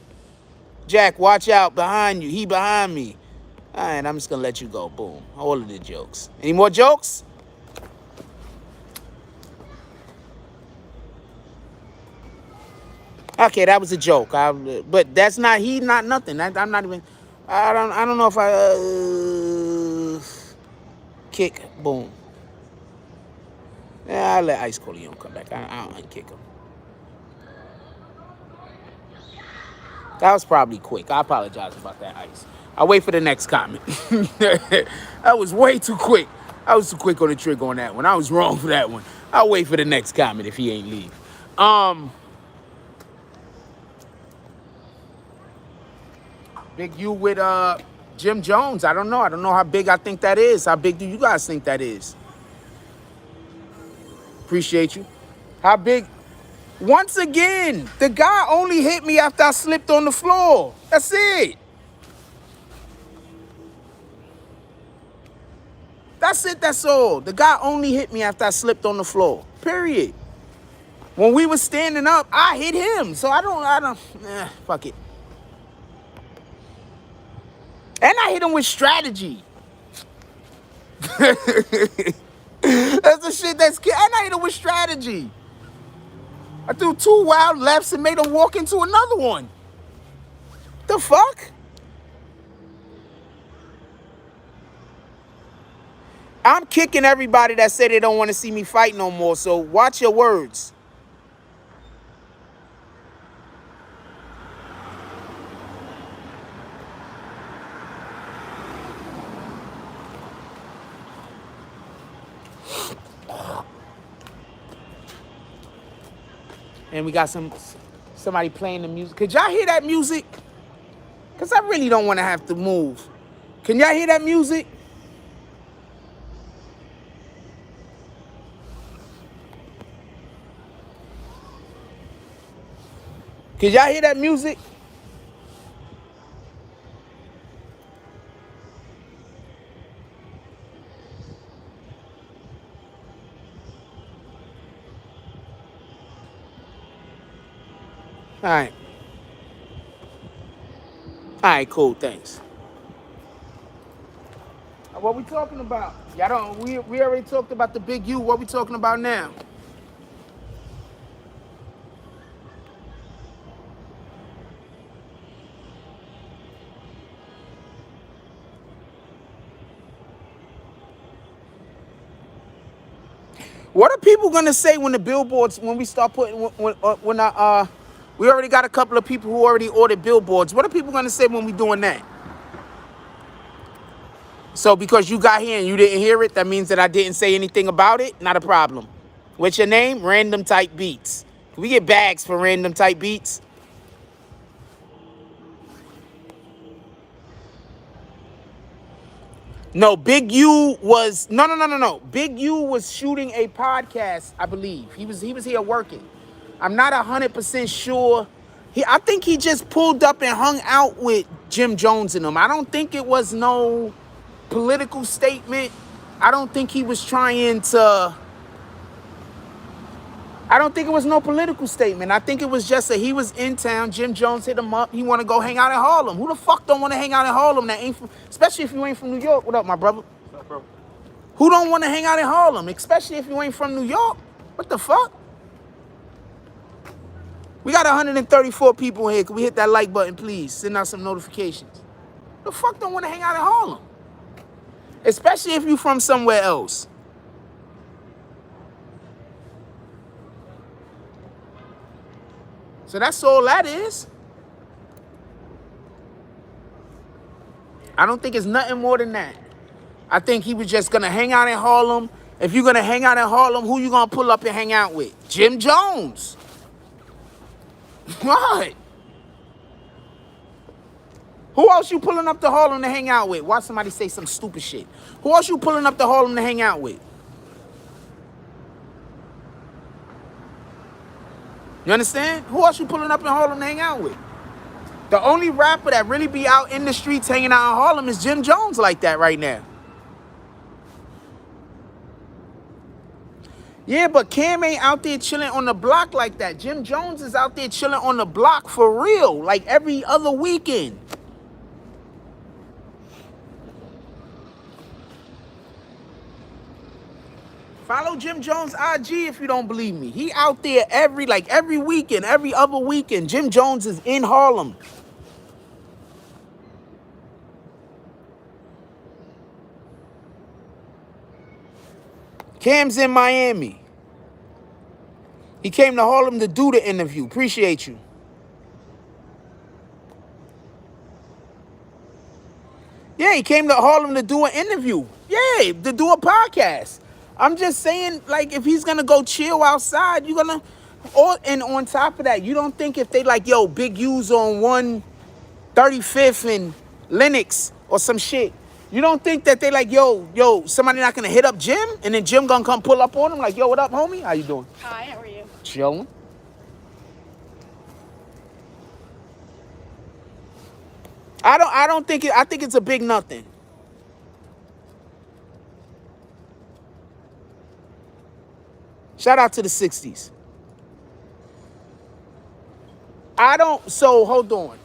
Jack, watch out behind you. He behind me. All right, I'm just going to let you go. Boom. All of the jokes. Any more jokes? Okay, that was a joke. But that's not, he not nothing. I'm not even, I don't know if I, kick, boom. Yeah, I'll let Ice Corleone come back. I'll unkick him. That was probably quick. I apologize about that, Ice. I'll wait for the next comment. That was way too quick. I was too quick on the trigger on that one. I was wrong for that one. I'll wait for the next comment if he ain't leave. Big U with Jim Jones. I don't know. I don't know how big I think that is. How big do you guys think that is? Appreciate you. How big? Once again, the guy only hit me after I slipped on the floor. That's it. That's it, that's all. The guy only hit me after I slipped on the floor. Period. When we were standing up, I hit him. So fuck it. And I hit him with strategy. That's the shit that's... And I hit him with strategy. I threw 2 wild lefts and made him walk into another one. The fuck? I'm kicking everybody that say they don't want to see me fight no more, so watch your words. And we got somebody playing the music. Could y'all hear that music? Because I really don't want to have to move. Can y'all hear that music? Could y'all hear that music? All right. All right, cool, thanks. What we talking about? Y'all don't, we already talked about the big U. What we talking about now? What are people gonna say when the billboards, when we start putting, we already got a couple of people who already ordered billboards. What are people gonna say when we doing that? So because you got here and you didn't hear it, that means that I didn't say anything about it? Not a problem. What's your name? Random Type Beats. Can we get bags for Random Type Beats? No, Big U was, no. Big U was shooting a podcast, I believe. He was here working. I'm not 100% sure. I think he just pulled up and hung out with Jim Jones and them. I don't think it was no political statement. I don't think he was trying to... I don't think it was no political statement. I think it was just that he was in town. Jim Jones hit him up. He want to go hang out in Harlem. Who the fuck don't want to hang out in Harlem that ain't from... Especially if you ain't from New York. What up, my brother? What's up, bro? Who don't want to hang out in Harlem? Especially if you ain't from New York. What the fuck? We got 134 people here. Can we hit that like button, please? Send out some notifications. Who the fuck don't want to hang out in Harlem? Especially if you from somewhere else. So that's all that is. I don't think it's nothing more than that. I think he was just going to hang out in Harlem. If you're going to hang out in Harlem, who you going to pull up and hang out with? Jim Jones. What? Who else you pulling up to Harlem to hang out with? Watch somebody say some stupid shit. Who else you pulling up to Harlem to hang out with? You understand? Who else you pulling up in Harlem to hang out with? The only rapper that really be out in the streets hanging out in Harlem is Jim Jones like that right now. Yeah, but Cam ain't out there chilling on the block like that. Jim Jones is out there chilling on the block for real, like every other weekend. Follow Jim Jones IG if you don't believe me. He out there every weekend, every other weekend. Jim Jones is in Harlem. Cam's in Miami. He came to Harlem to do the interview. Appreciate you. Yeah, he came to Harlem to do an interview. Yeah, to do a podcast. I'm just saying, like, if he's gonna go chill outside, you're gonna, and on top of that, you don't think if they like, yo, Big U's on 135th and Lennox or some shit, you don't think that they like, yo, somebody not gonna hit up Jim, and then Jim gonna come pull up on him like, yo, what up, homie? How you doing? Hi, how are you? Chilling. I don't think it. I think it's a big nothing. Shout out to the 60s. So hold on.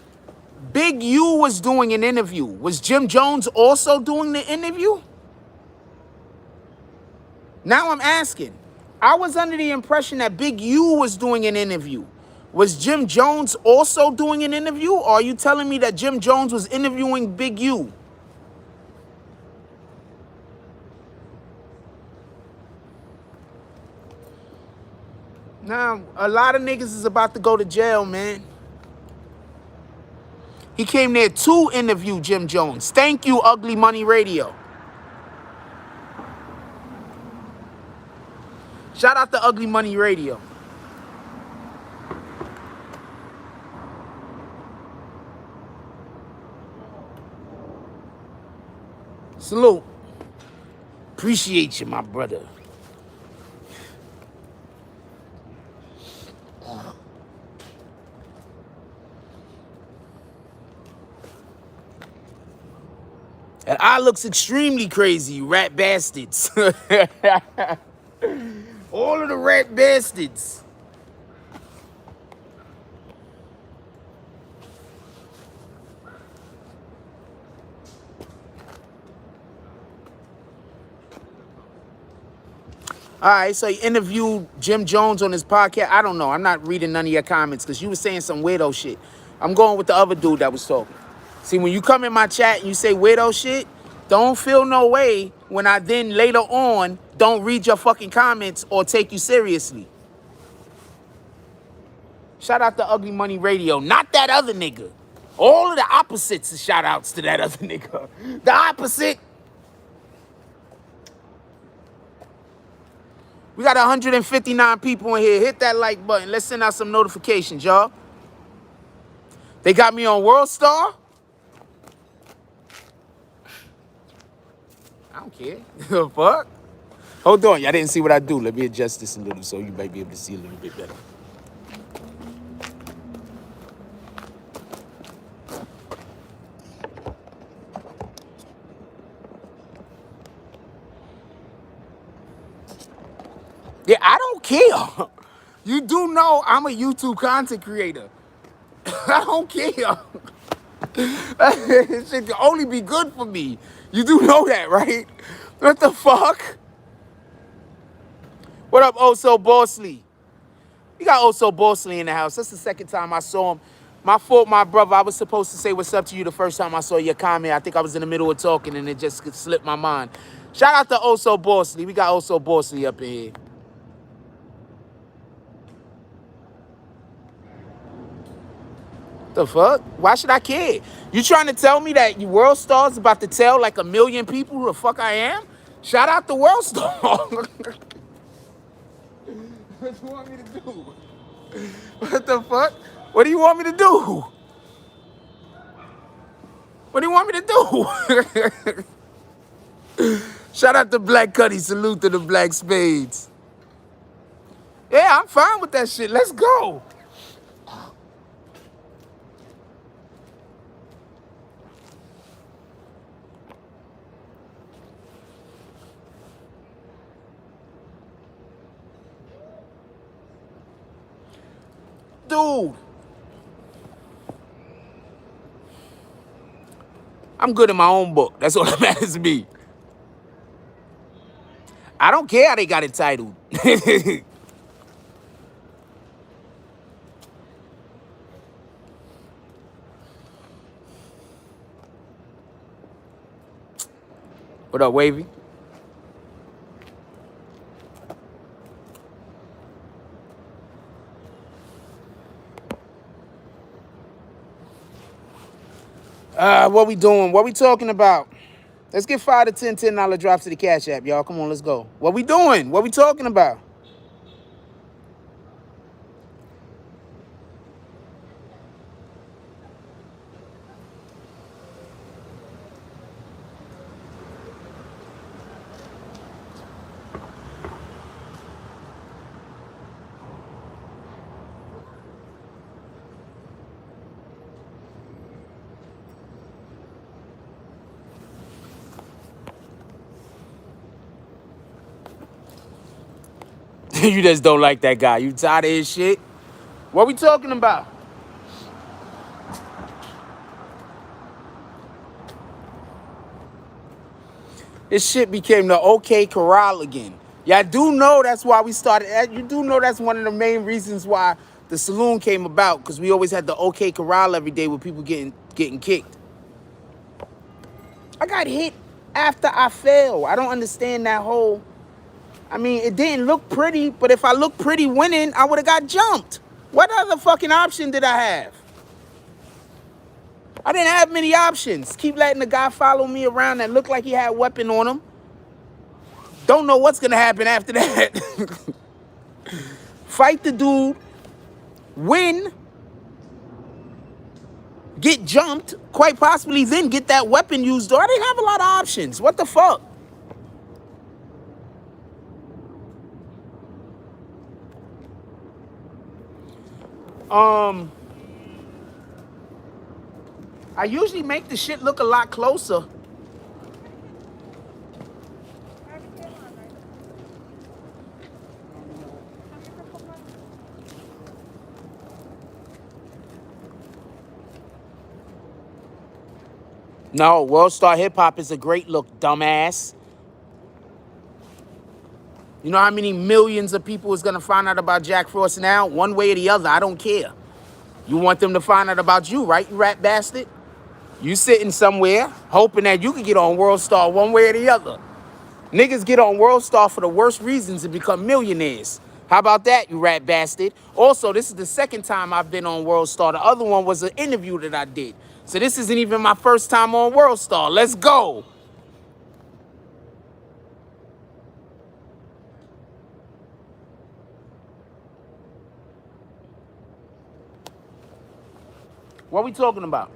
Big U was doing an interview. Was Jim Jones also doing the interview? Now I'm asking. I was under the impression that Big U was doing an interview. Was Jim Jones also doing an interview? Or are you telling me that Jim Jones was interviewing Big U? Now, a lot of niggas is about to go to jail, man. He came there to interview Jim Jones. Thank you, Ugly Money Radio. Shout out to Ugly Money Radio. Salute. Appreciate you, my brother. And I looks extremely crazy, rat bastards. All of the rat bastards. All right, so he interviewed Jim Jones on his podcast. I don't know. I'm not reading none of your comments because you were saying some weirdo shit. I'm going with the other dude that was talking. See, when you come in my chat and you say weirdo shit, don't feel no way when I then later on don't read your fucking comments or take you seriously. Shout out to Ugly Money Radio. Not that other nigga. All of the opposites are shout outs to that other nigga. The opposite. We got 159 people in here. Hit that like button. Let's send out some notifications, y'all. They got me on World Star. I don't care. The fuck? Hold on. Y'all didn't see what I do. Let me adjust this a little so you might be able to see a little bit better. Yeah, I don't care. You do know I'm a YouTube content creator. I don't care. It should only be good for me. You do know that, right? What the fuck? What up, Oso Bosley? We got Oso Bosley in the house. That's the second time I saw him. My fault, my brother. I was supposed to say what's up to you the first time I saw your comment. I think I was in the middle of talking and it just slipped my mind. Shout out to Oso Bosley. We got Oso Bosley up in here. The fuck? Why should I care? You trying to tell me that you World Star's about to tell like 1,000,000 people who the fuck I am? Shout out to World Star. What do you want me to do? What the fuck? What do you want me to do? What do you want me to do? Shout out to Black Cuddy. Salute to the Black Spades. Yeah, I'm fine with that shit. Let's go. Dude. I'm good in my own book. That's all that matters to me. I don't care how they got it titled. What up, Wavy? What we doing? What we talking about? Let's get 5 to 10 $10 drops to the Cash App, y'all. Come on, let's go. What we doing? What we talking about? You just don't like that guy. You tired of his shit? What we talking about? This shit became the OK Corral again. Yeah, I do know that's why we started. You do know that's one of the main reasons why the saloon came about, because we always had the OK Corral every day with people getting kicked. I got hit after I fell. I don't understand that whole... I mean, it didn't look pretty, but if I looked pretty winning, I would have got jumped. What other fucking option did I have? I didn't have many options. Keep letting the guy follow me around that looked like he had a weapon on him. Don't know what's gonna happen after that. Fight the dude, win, get jumped, quite possibly then get that weapon used. I didn't have a lot of options. What the fuck? I usually make the shit look a lot closer. No, World Star Hip Hop is a great look, dumbass. You know how many millions of people is gonna find out about Jack Frost now? One way or the other, I don't care. You want them to find out about you, right, you rat bastard? You sitting somewhere hoping that you can get on World Star one way or the other. Niggas get on World Star for the worst reasons and become millionaires. How about that, you rat bastard? Also, this is the second time I've been on World Star. The other one was an interview that I did. So this isn't even my first time on World Star. Let's go. What we talking about?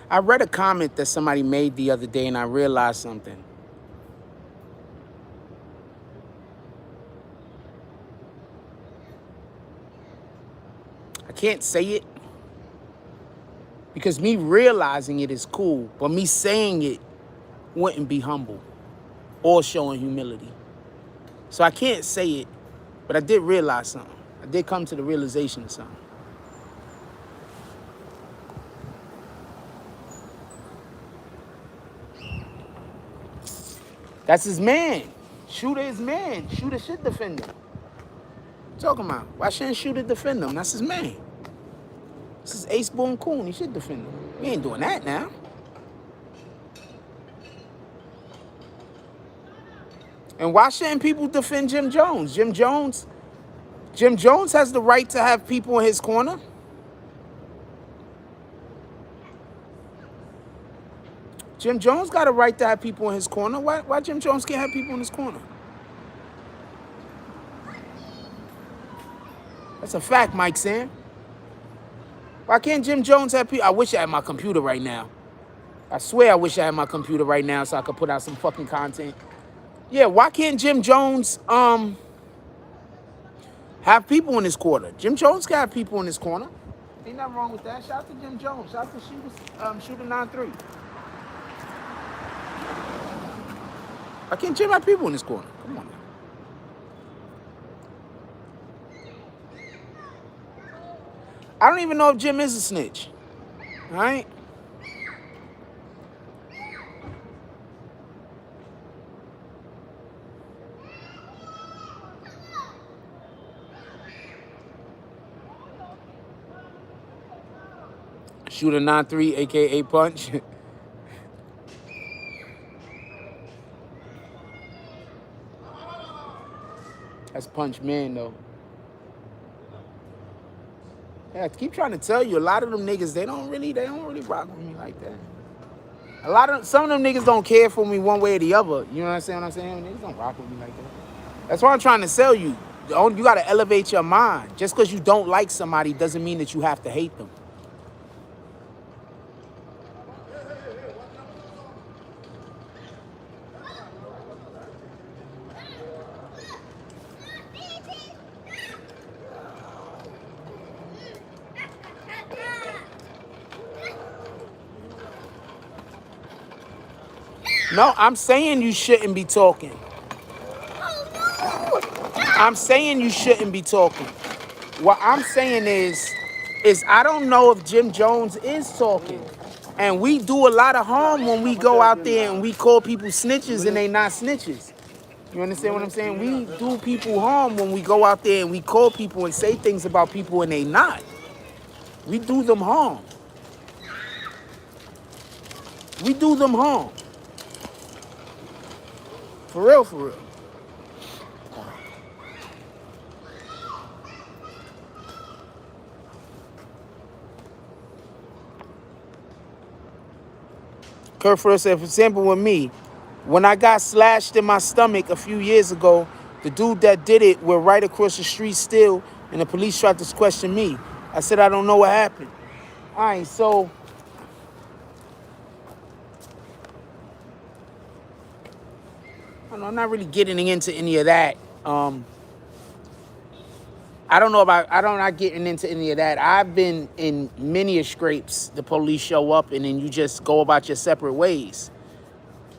I read a comment that somebody made the other day and I realized something. I can't say it because me realizing it is cool, but me saying it wouldn't be humble or showing humility. So I can't say it, but I did realize something. I did come to the realization of something. That's his man. Shooter is man. Shooter should defend him. What you talking about? Why shouldn't Shooter defend him? That's his man. This is Ace Boone Coon. He should defend him. We ain't doing that now. And why shouldn't people defend Jim Jones? Jim Jones has the right to have people in his corner. Jim Jones got a right to have people in his corner. Why Jim Jones can't have people in his corner? That's a fact, Mike Sam. Why can't Jim Jones have people? I wish I had my computer right now. I swear I wish I had my computer right now so I could put out some fucking content. Yeah, why can't Jim Jones have people in his corner? Jim Jones can have people in his corner. Ain't nothing wrong with that. Shout out to Jim Jones. Shout out to Shooter93. Why can't Jim have people in his corner? Come on now. I don't even know if Jim is a snitch. All right? Shooter93, a.k.a. Punch. That's Punch Man, though. Yeah, I keep trying to tell you, a lot of them niggas, they don't really rock with me like that. Some of them niggas don't care for me one way or the other. You know what I'm saying? Niggas don't rock with me like that. That's why I'm trying to tell you. You got to elevate your mind. Just because you don't like somebody doesn't mean that you have to hate them. No, I'm saying you shouldn't be talking. I'm saying you shouldn't be talking. What I'm saying is I don't know if Jim Jones is talking. And we do a lot of harm when we go out there and we call people snitches and they not snitches. You understand what I'm saying? We do people harm when we go out there and we call people and say things about people and they not. We do them harm. We do them harm. For real, for real. Kurt Furr said, for example, with me, when I got slashed in my stomach a few years ago, the dude that did it were right across the street still, and the police tried to question me. I said, I don't know what happened. All right, so I'm not really getting into any of that. I'm not getting into any of that. I've been in many scrapes. The police show up and then you just go about your separate ways.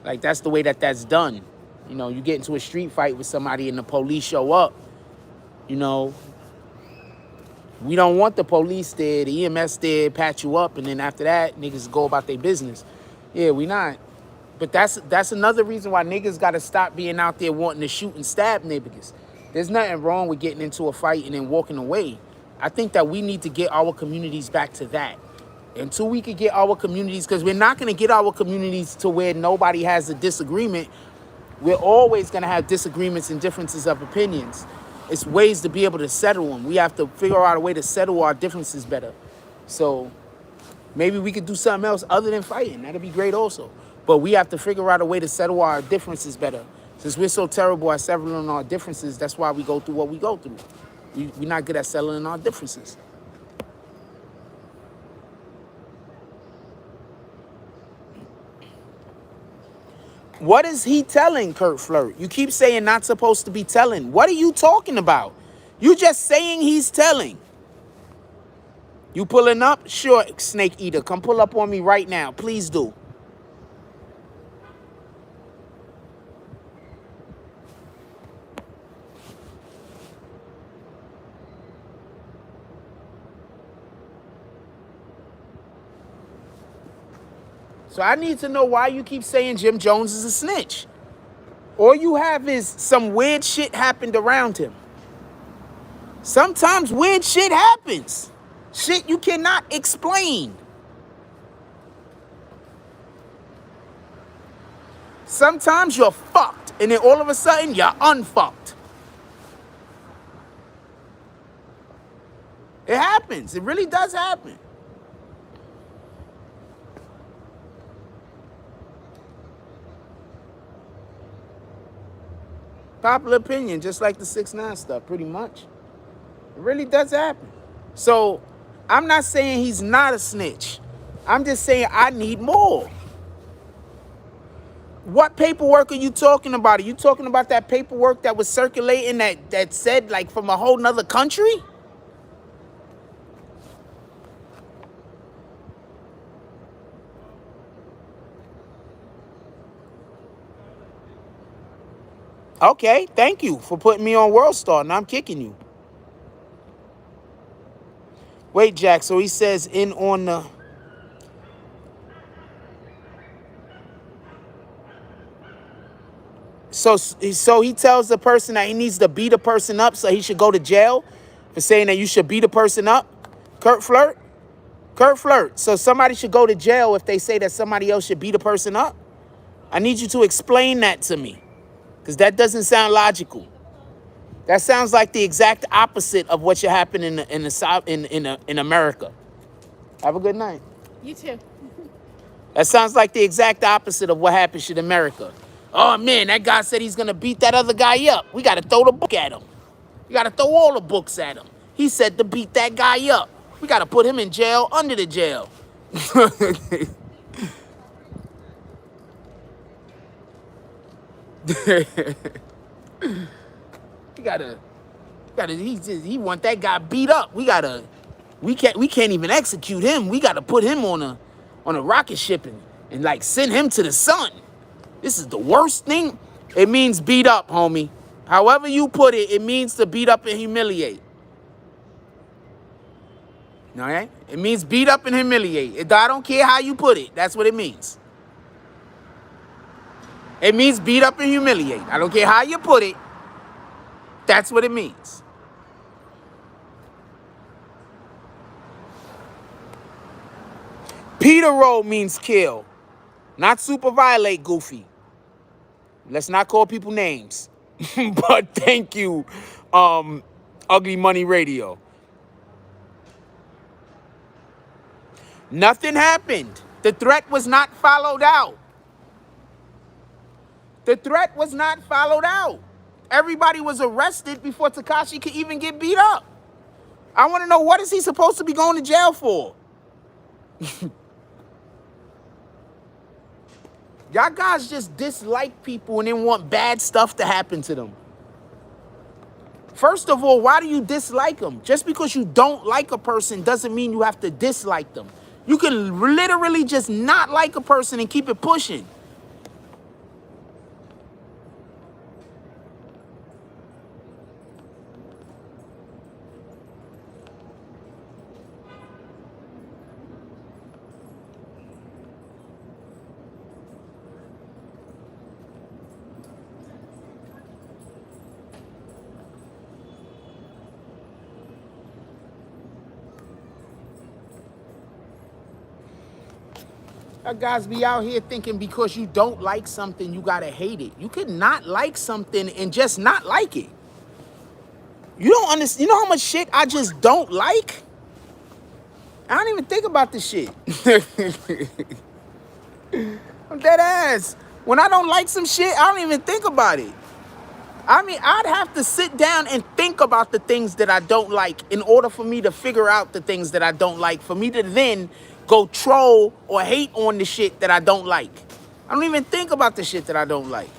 Like, that's the way that's done. You know, you get into a street fight with somebody and the police show up. You know, we don't want the police there, the EMS there, pat you up, and then after that, niggas go about their business. Yeah, we not. But that's another reason why niggas got to stop being out there wanting to shoot and stab niggas. There's nothing wrong with getting into a fight and then walking away. I think that we need to get our communities back to that. Until we can get our communities, because we're not going to get our communities to where nobody has a disagreement. We're always going to have disagreements and differences of opinions. It's ways to be able to settle them. We have to figure out a way to settle our differences better. So maybe we could do something else other than fighting. That'd be great also. But we have to figure out a way to settle our differences better. Since we're so terrible at settling our differences, that's why we go through what we go through. We're not good at settling our differences. What is he telling, Kurt Flirt? You keep saying not supposed to be telling. What are you talking about? You just saying he's telling. You pulling up? Sure, Snake Eater. Come pull up on me right now. Please do. So I need to know why you keep saying Jim Jones is a snitch. All you have is some weird shit happened around him. Sometimes weird shit happens. Shit you cannot explain. Sometimes you're fucked, and then all of a sudden you're unfucked. It happens. It really does happen. Popular opinion, just like the 6ix9ine stuff, pretty much. It really does happen. So I'm not saying he's not a snitch. I'm just saying I need more. What paperwork are you talking about? Are you talking about that paperwork that was circulating that said like from a whole nother country? Okay, thank you for putting me on World Star. Now I'm kicking you. Wait, Jack, so he says in on the... So he tells the person that he needs to beat a person up so he should go to jail for saying that you should beat a person up? Kurt Flirt? Kurt Flirt. So somebody should go to jail if they say that somebody else should beat a person up? I need you to explain that to me, because that doesn't sound logical. That sounds like the exact opposite of what should happen in America. Have a good night. You too. That sounds like the exact opposite of what happens in America. Oh man, that guy said he's gonna beat that other guy up. We gotta throw the book at him. We gotta throw all the books at him. He said to beat that guy up. We gotta put him in jail under the jail. He want that guy beat up. We can't even execute him. We gotta put him on a rocket ship and like send him to the sun. This is the worst thing. It means beat up, homie. However you put it, it means to beat up and humiliate. All right? It means beat up and humiliate. I don't care how you put it. That's what it means. It means beat up and humiliate. I don't care how you put it. That's what it means. Peter roll means kill, not super violate, Goofy. Let's not call people names. But thank you, Ugly Money Radio. Nothing happened. The threat was not followed out. The threat was not followed out. Everybody was arrested before Tekashi could even get beat up. I want to know, what is he supposed to be going to jail for? Y'all guys just dislike people and then want bad stuff to happen to them. First of all, why do you dislike them? Just because you don't like a person doesn't mean you have to dislike them. You can literally just not like a person and keep it pushing. Guys be out here thinking because you don't like something, you gotta hate it. You could not like something and just not like it. You don't understand. You know how much shit I just don't like? I don't even think about this shit. I'm dead ass. When I don't like some shit, I don't even think about it. I mean, I'd have to sit down and think about the things that I don't like in order for me to figure out the things that I don't like, for me to then go troll or hate on the shit that I don't like. I don't even think about the shit that I don't like.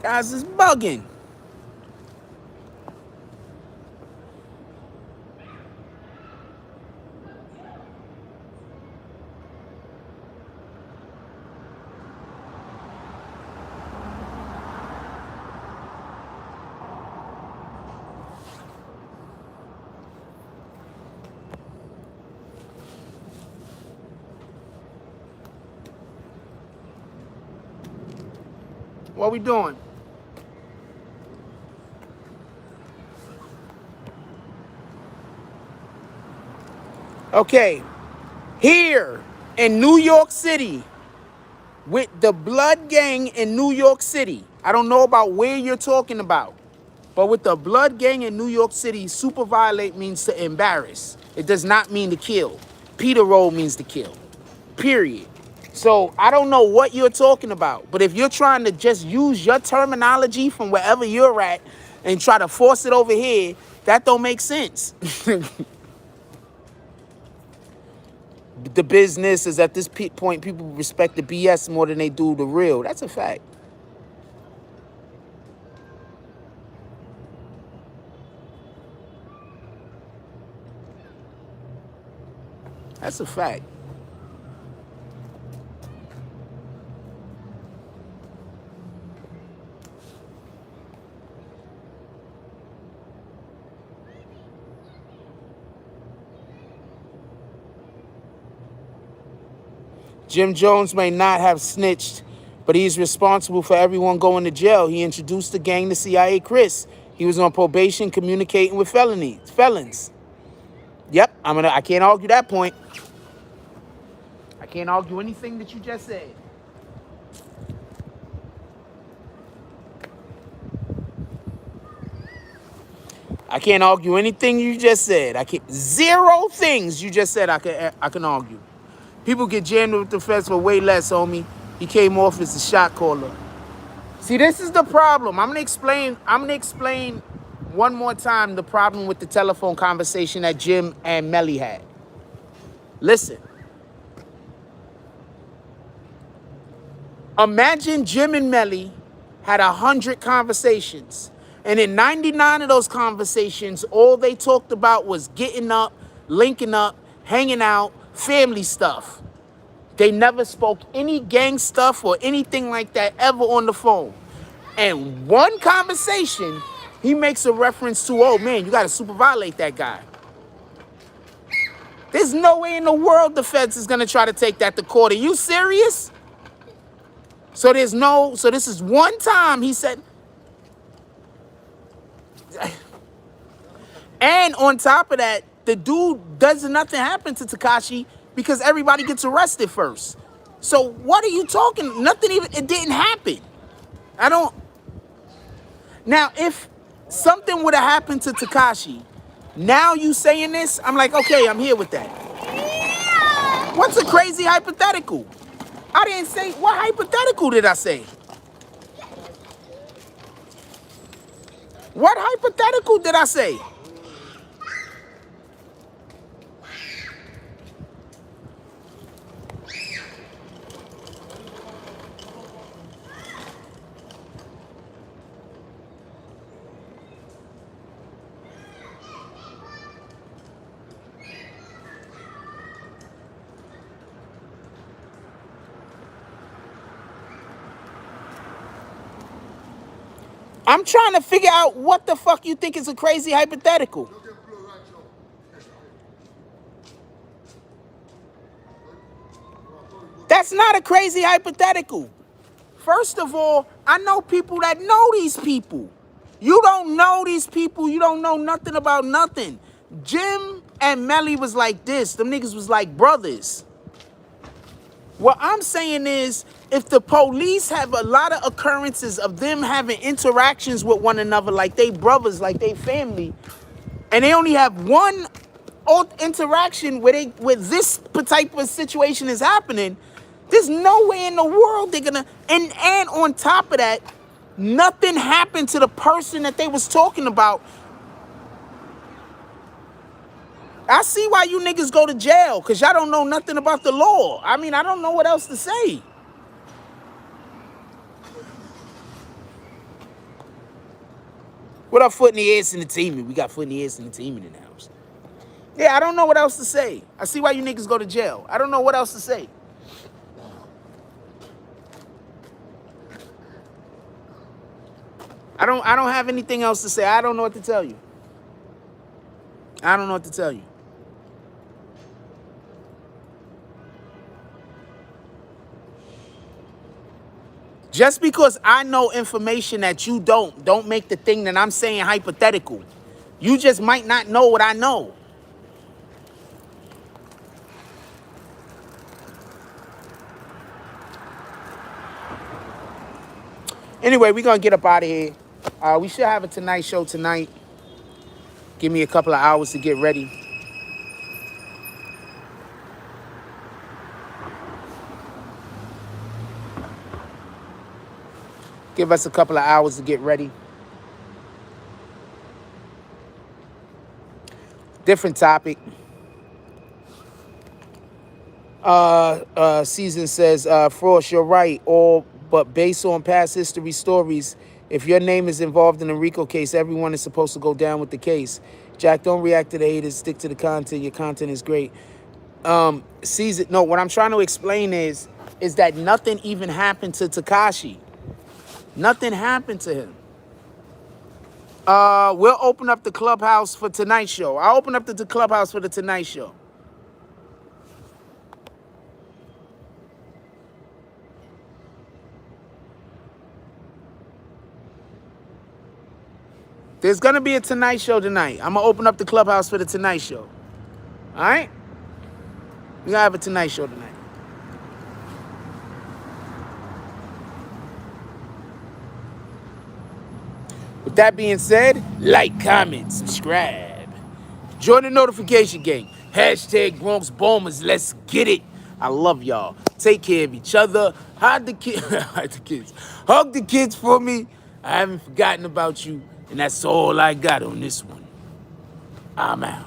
Guys, it's bugging. What we doing? Okay. Here in New York City, with the blood gang in New York City, I don't know about where you're talking about, but with the blood gang in New York City, super violate means to embarrass. It does not mean to kill. Peter roll means to kill. Period. So I don't know what you're talking about, but if you're trying to just use your terminology from wherever you're at and try to force it over here, that don't make sense. The business is at this point, people respect the BS more than they do the real. That's a fact. That's a fact. Jim Jones may not have snitched, but he's responsible for everyone going to jail. He introduced the gang to CIA Chris. He was on probation communicating with felons. Yep, I can't argue that point. I can't argue anything that you just said. I can't argue anything you just said. I can't. Zero things you just said I can argue. People get jammed with the feds for way less, homie. He came off as a shot caller. See, this is the problem. I'm gonna explain one more time the problem with the telephone conversation that Jim and Melly had. Listen. Imagine Jim and Melly had 100 conversations. And in 99 of those conversations, all they talked about was getting up, linking up, hanging out, family stuff. They never spoke any gang stuff or anything like that ever on the phone. And one conversation, he makes a reference to, oh man, you gotta super violate that guy. There's no way in the world the feds is gonna try to take that to court. Are you serious? So this is one time he said, and on top of that, the dude doesn't nothing happen to Tekashi because everybody gets arrested first. So what are you talking? Nothing even, it didn't happen. Now if something would have happened to Tekashi, now you saying this, I'm like, okay, I'm here with that. What's a crazy hypothetical? I didn't say, what hypothetical did I say? What hypothetical did I say? I'm trying to figure out what the fuck you think is a crazy hypothetical. That's not a crazy hypothetical. First of all, I know people that know these people. You don't know these people. You don't know nothing about nothing. Jim and Melly was like this. Them niggas was like brothers. What I'm saying is, if the police have a lot of occurrences of them having interactions with one another like they brothers, like they family, and they only have one interaction where this type of situation is happening, there's no way in the world they're gonna, and on top of that, nothing happened to the person that they was talking about. I see why you niggas go to jail, because y'all don't know nothing about the law. I mean, I don't know what else to say. What up, Foot in the Ass Entertainment? We got Foot in the Ass Entertainment in the house. Yeah, I don't know what else to say. I see why you niggas go to jail. I don't know what else to say. I don't have anything else to say. I don't know what to tell you. I don't know what to tell you. Just because I know information that you don't make the thing that I'm saying hypothetical. You just might not know what I know. Anyway, we're going to get up out of here. We should have a Tonight Show tonight. Give me a couple of hours to get ready. Give us a couple of hours to get ready. Different topic. Season says, Frost, you're right. But based on past history stories, if your name is involved in a RICO case, everyone is supposed to go down with the case. Jack, don't react to the haters. Stick to the content. Your content is great. Season, no, what I'm trying to explain is that nothing even happened to Tekashi. Nothing happened to him. We'll open up the clubhouse for tonight's show. I'll open up the clubhouse for the Tonight Show. There's going to be a Tonight Show tonight. I'm going to open up the clubhouse for the Tonight Show. All right? We're going to have a Tonight Show tonight. With that being said, like, comment, subscribe. Join the notification gang. Hashtag Bronx Bombers. Let's get it. I love y'all. Take care of each other. Hug the kids. Hug the kids for me. I haven't forgotten about you. And that's all I got on this one. I'm out.